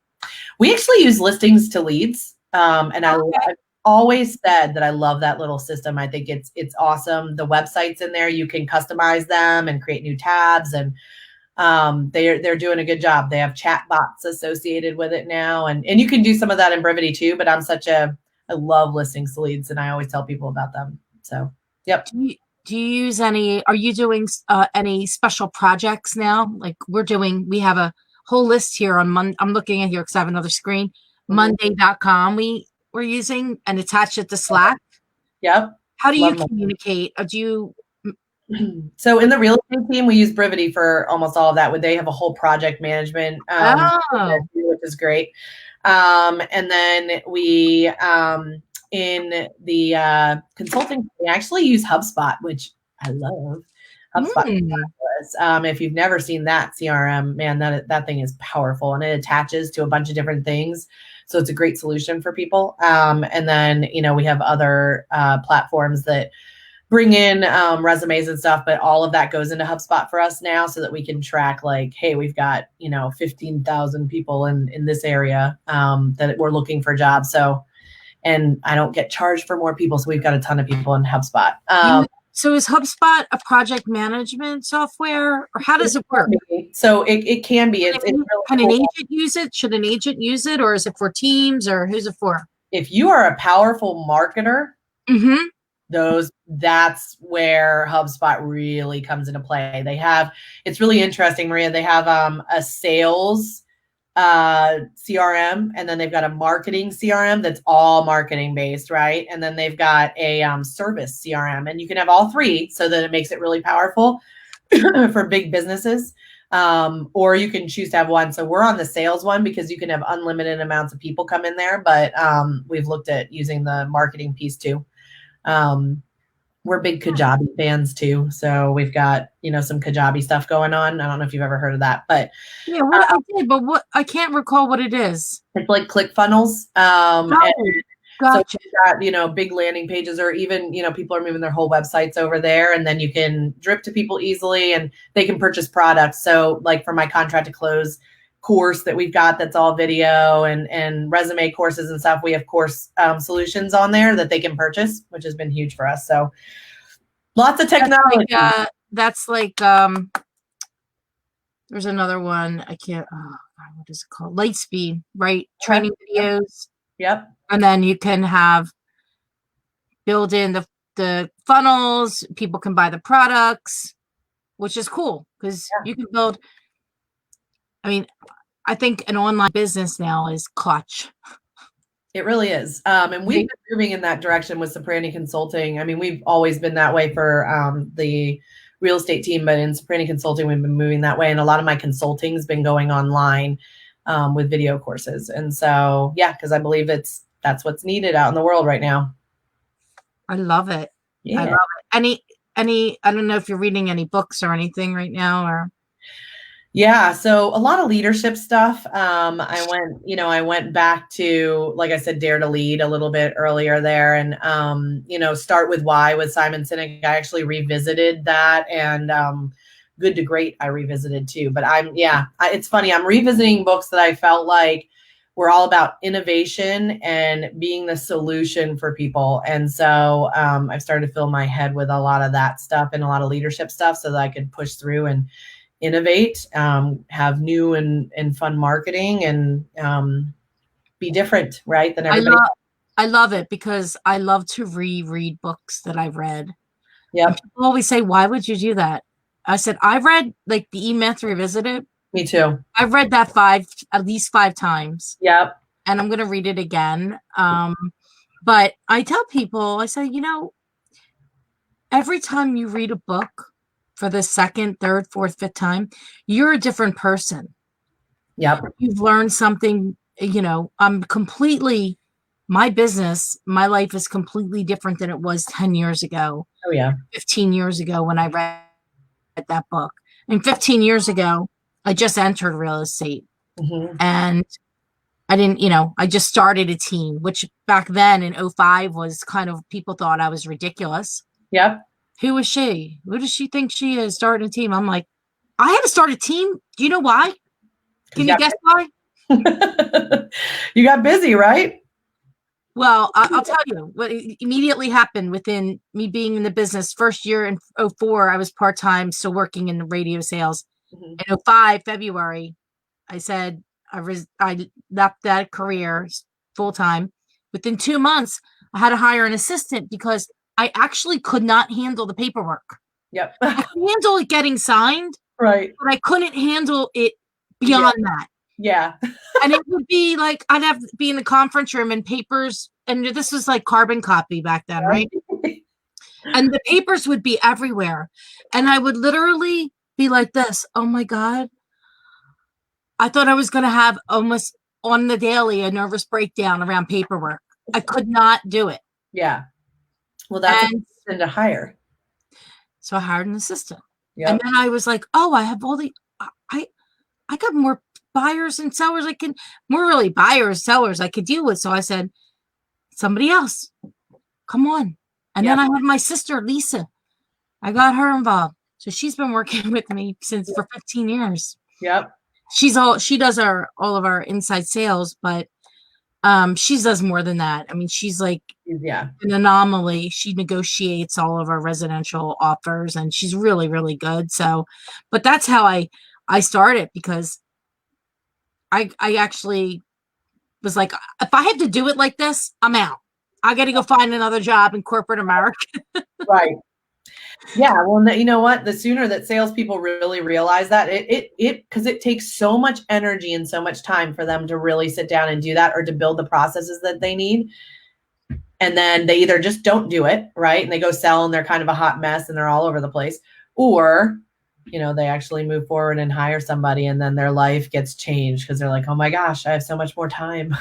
We actually use listings to leads. And I've always said that I love that little system. I think it's awesome. The websites in there, you can customize them and create new tabs, and they're doing a good job. They have chat bots associated with it now, and you can do some of that in Brivity too, but I love listings to leads, and I always tell people about them. So, yep. Do you use are you doing any special projects now? Like we have a whole list here on Monday. I'm looking at here because I have another screen. Monday.com we're using, and attach it to Slack. Yep. How do you communicate? So in the real estate team, we use Brivity for almost all of that. They have a whole project management, which is great. And then we, in the consulting, we actually use HubSpot, which I love. HubSpot. If you've never seen that CRM, man, that thing is powerful, and it attaches to a bunch of different things. So it's a great solution for people. And then, we have other platforms that bring in resumes and stuff, but all of that goes into HubSpot for us now so that we can track like, hey, we've got, 15,000 people in this area that we're looking for jobs. So, and I don't get charged for more people. So we've got a ton of people in HubSpot. So is HubSpot a project management software, or how does it work? So it can be. Can an agent use it? Should an agent use it, or is it for teams, or who's it for? If you are a powerful marketer, that's where HubSpot really comes into play. It's really interesting, Maria. They have a sales CRM, and then they've got a marketing CRM that's all marketing based, right? And then they've got a service CRM, and you can have all three so that it makes it really powerful for big businesses. Or you can choose to have one. So we're on the sales one because you can have unlimited amounts of people come in there, but we've looked at using the marketing piece too. We're big Kajabi fans too. So we've got, some Kajabi stuff going on. I don't know if you've ever heard of that, but yeah, I did, but I can't recall what it is. It's like ClickFunnels. Gotcha. So you've got, big landing pages, or even, people are moving their whole websites over there, and then you can drip to people easily and they can purchase products. So like for my contract to close course that we've got, that's all video and resume courses and stuff. We have course solutions on there that they can purchase, which has been huge for us. So lots of technology. That's like, there's another one. I can't, what is it called? Lightspeed, right? Training videos. Yep. And then you can have build in the funnels. People can buy the products, which is cool because you can build. I mean, I think an online business now is clutch. It really is. And we've been moving in that direction with Ciprani Consulting. I mean, we've always been that way for the real estate team, but in Ciprani Consulting, we've been moving that way. And a lot of my consulting has been going online with video courses. And so, because I believe that's what's needed out in the world right now. I love it. Yeah. I love it. Any, I don't know if you're reading any books or anything right now, or. Yeah. So a lot of leadership stuff. I went back to, like I said, Dare to Lead a little bit earlier there, and, Start with Why with Simon Sinek. I actually revisited that, and Good to Great I revisited too. But it's funny. I'm revisiting books that I felt like were all about innovation and being the solution for people. And so I've started to fill my head with a lot of that stuff and a lot of leadership stuff so that I could push through and innovate, have new and fun marketing, and be different, right, than everybody. I love it because I love to reread books that I've read. Yeah. People always say, why would you do that? I said, I've read like the E-Myth Revisited. Me too. I've read that at least five times. Yep. And I'm going to read it again. But I tell people, I say, every time you read a book for the second, third, fourth, fifth time, you're a different person. Yep. You've learned something, my business, my life is completely different than it was 10 years ago. Oh yeah. 15 years ago when I read that book. And 15 years ago, I just entered real estate. And I didn't, I just started a team, which back then in 2005 was kind of, people thought I was ridiculous. Yep. Who is she? Who does she think she is starting a team? I'm like, I had to start a team. Do you know why? Can you guess why? You got busy, right? Well, I'll tell you what immediately happened within me being in the business. First year in 2004, I was part-time, still working in the radio sales. In 2005, February, I said I left that career full-time. Within 2 months, I had to hire an assistant because I actually could not handle the paperwork. Yep. I could handle it getting signed. Right. But I couldn't handle it beyond that. Yeah. And it would be like, I'd have to be in the conference room and papers. And this was like carbon copy back then, right? And the papers would be everywhere. And I would literally be like this. Oh my God. I thought I was going to have almost on the daily a nervous breakdown around paperwork. I could not do it. Yeah. Well, that's a person to hire. So I hired an assistant. Yep. And then I was like, oh, I have all I got more buyers and sellers buyers, sellers I could deal with. So I said, somebody else, come on. And then I have my sister, Lisa. I got her involved. So she's been working with me for 15 years. Yep. She does all of our inside sales, but she does more than that. I mean, she's like an anomaly. She negotiates all of our residential offers, and she's really, really good. So, but that's how I started, because I actually was like, if I have to do it like this, I'm out. I got to go find another job in corporate America. Right. Yeah. Well, you know what? The sooner that salespeople really realize that because it takes so much energy and so much time for them to really sit down and do that, or to build the processes that they need. And then they either just don't do it, right? And they go sell and they're kind of a hot mess and they're all over the place. Or, they actually move forward and hire somebody, and then their life gets changed because they're like, oh my gosh, I have so much more time.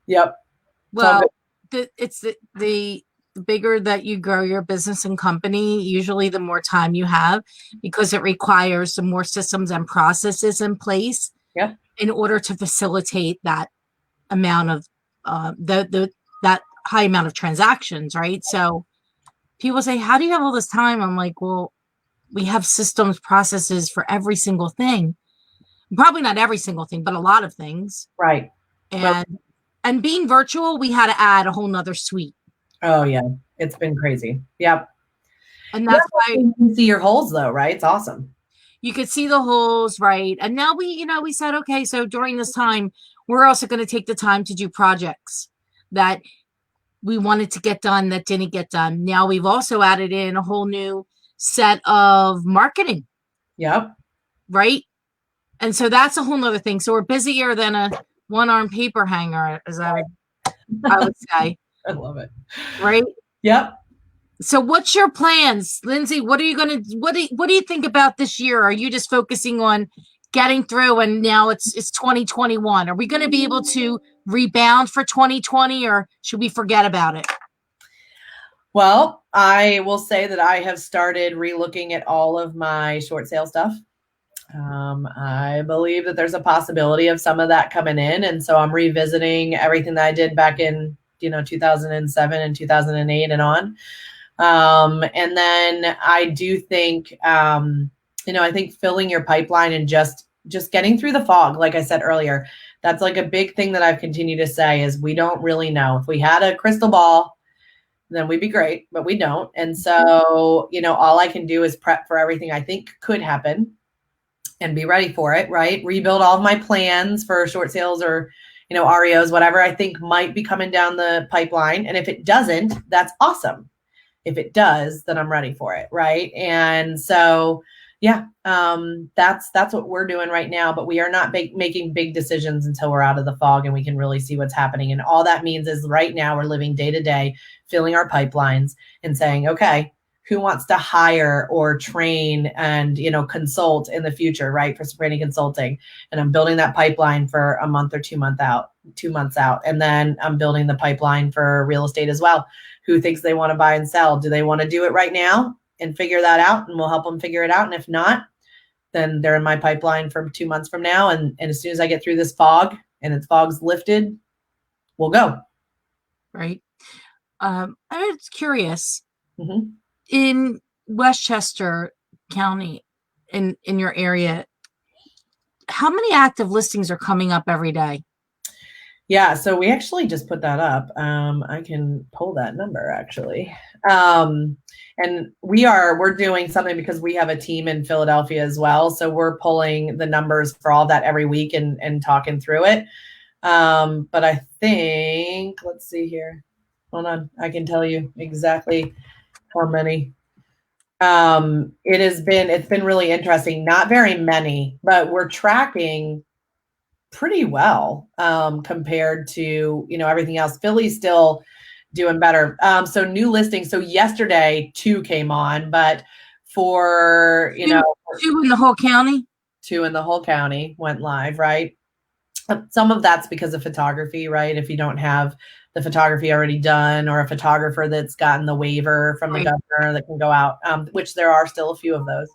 Yep. Well, it's the bigger that you grow your business and company, usually the more time you have, because it requires some more systems and processes in place in order to facilitate that amount of that high amount of transactions, right? So people say, how do you have all this time? I'm like, well, we have systems, processes for every single thing. Probably not every single thing, but a lot of things. Right. And being virtual, we had to add a whole nother suite. Oh yeah. It's been crazy. Yep. And that's why you can see your holes though, right? It's awesome. You could see the holes, right? And now we said, okay, so during this time, we're also going to take the time to do projects that we wanted to get done that didn't get done. Now we've also added in a whole new set of marketing. Yep. Right. And so that's a whole nother thing. So we're busier than a one-arm paper hanger, as I would say. I love it. Right. Yep. So what's your plans, Linzee? What do you think about this year? Are you just focusing on getting through, and now it's 2021? Are we going to be able to rebound for 2020, or should we forget about it? Well, I will say that I have started relooking at all of my short sale stuff. I believe that there's a possibility of some of that coming in. And so I'm revisiting everything that I did back in, 2007 and 2008 and on. And then I do think, I think filling your pipeline and just getting through the fog, like I said earlier, that's like a big thing that I've continued to say is we don't really know. If we had a crystal ball, then we'd be great, but we don't. And so, all I can do is prep for everything I think could happen and be ready for it, right? Rebuild all of my plans for short sales or, REOs, whatever I think might be coming down the pipeline. And if it doesn't, that's awesome. If it does, then I'm ready for it, right? And so, that's what we're doing right now. But we are not making big decisions until we're out of the fog and we can really see what's happening. And all that means is right now we're living day to day, filling our pipelines and saying, okay, who wants to hire or train and, consult in the future, right? For Ciprani Consulting. And I'm building that pipeline for a month or 2 months out. And then I'm building the pipeline for real estate as well. Who thinks they want to buy and sell? Do they want to do it right now and figure that out? And we'll help them figure it out. And if not, then they're in my pipeline for 2 months from now. And as soon as I get through this fog and the fog's lifted, we'll go. Right. I'm curious. Mm-hmm. In Westchester County, in your area, how many active listings are coming up every day? Yeah, so we actually just put that up. I can pull that number actually. And we're doing something because we have a team in Philadelphia as well. So we're pulling the numbers for all that every week and talking through it. But I think, let's see here. Hold on. I can tell you exactly how many. It's been really interesting. Not very many, but we're tracking pretty well compared to everything else. Philly's still doing better. So new listings. So yesterday 2 came on, but for 2 in the whole county. 2 in the whole county went live, right? Some of that's because of photography, right? If you don't have the photography already done, or a photographer that's gotten the waiver from the governor that can go out, which there are still a few of those.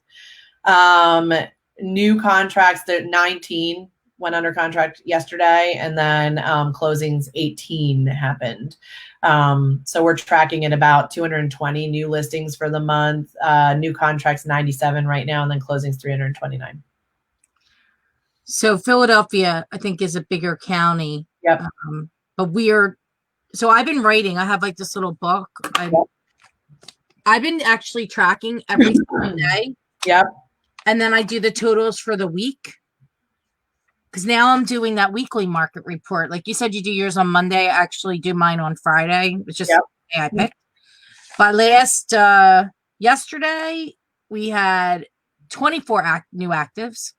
New contracts, that 19 went under contract yesterday, and then closings 18 happened. So we're tracking at about 220 new listings for the month, new contracts 97 right now, and then closings 329. So Philadelphia, I think, is a bigger county. Yep. But so I've been writing. I have like this little book. I've been actually tracking every single day. Yep. And then I do the totals for the week. Because now I'm doing that weekly market report. Like you said, you do yours on Monday. I actually do mine on Friday. It's just the day I picked. But yesterday, we had 24 new actives.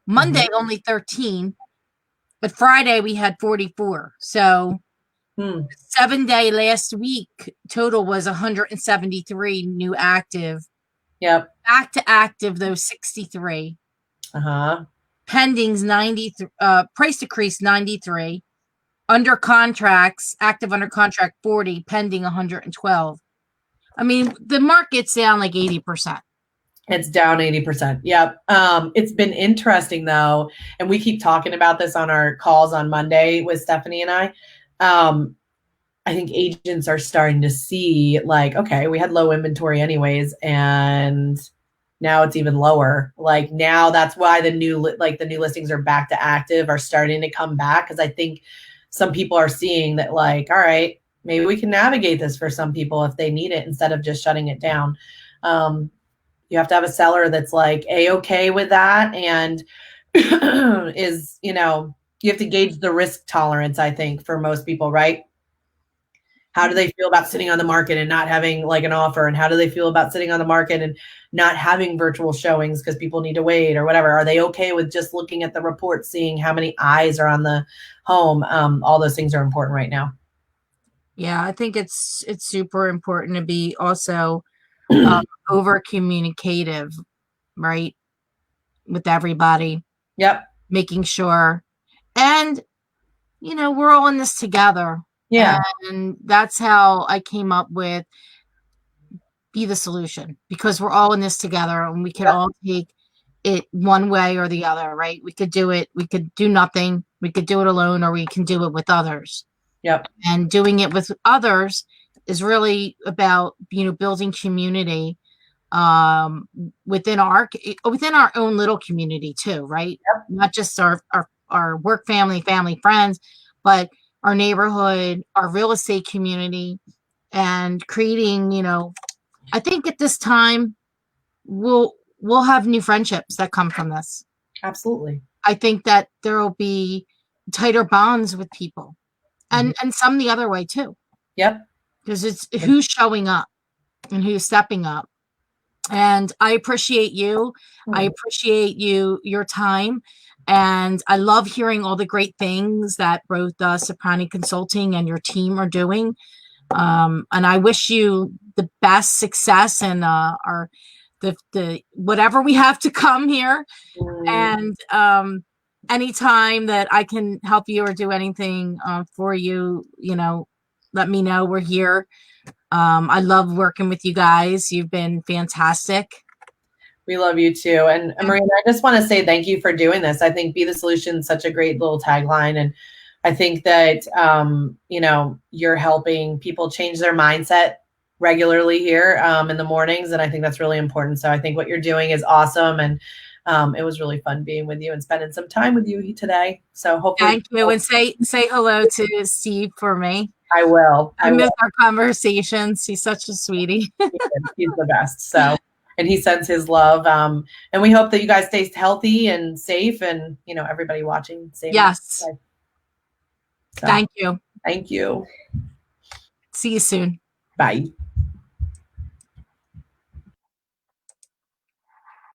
Monday, only 13. But Friday, we had 44. So 7-day last week total was 173 new active. Yep. Back to active, those 63. Pendings 90. Price decrease 93. Under contracts, active under contract 40. Pending 112. I mean, the market's down like 80%. It's down 80%. Yep. It's been interesting though, and we keep talking about this on our calls on Monday with Stephanie and I. I think agents are starting to see like, okay, we had low inventory anyways, and now it's even lower. Like now that's why the new listings are back to active, are starting to come back. Cause I think some people are seeing that like, all right, maybe we can navigate this for some people if they need it instead of just shutting it down. You have to have a seller that's like A-okay with that, and is, you have to gauge the risk tolerance, I think, for most people, right? How do they feel about sitting on the market and not having like an offer? And how do they feel about sitting on the market and not having virtual showings because people need to wait or whatever? Are they okay with just looking at the report, seeing how many eyes are on the home? All those things are important right now. Yeah, I think it's super important to be also over communicative, right, with everybody. Yep. Making sure, and we're all in this together. Yeah. And that's how I came up with Be the Solution, because we're all in this together and we can all take it one way or the other, right? We could do it. We could do nothing. We could do it alone, or we can do it with others. Yep. And doing it with others is really about, building community within our own little community too, right? Yep. Not just our work family, friends, but our neighborhood, our real estate community, and creating, I think at this time we'll have new friendships that come from this. Absolutely. I think that there will be tighter bonds with people, and some the other way too. Yep. Because it's who's showing up and who's stepping up. And I appreciate you. I appreciate your time. And I love hearing all the great things that both Ciprani Consulting and your team are doing. And I wish you the best success and the whatever we have to come here. And anytime that I can help you or do anything for you, let me know. We're here. I love working with you guys. You've been fantastic. We love you too. And Maria, I just want to say thank you for doing this. I think Be the Solution is such a great little tagline. And I think that, you're helping people change their mindset regularly here in the mornings. And I think that's really important. So I think what you're doing is awesome. And it was really fun being with you and spending some time with you today. So hopefully. Thank you. And say hello to Steve for me. I will. I miss our conversations. He's such a sweetie. He's the best. So, and he sends his love. And we hope that you guys stay healthy and safe, and everybody watching. Yes. So, thank you. Thank you. See you soon. Bye.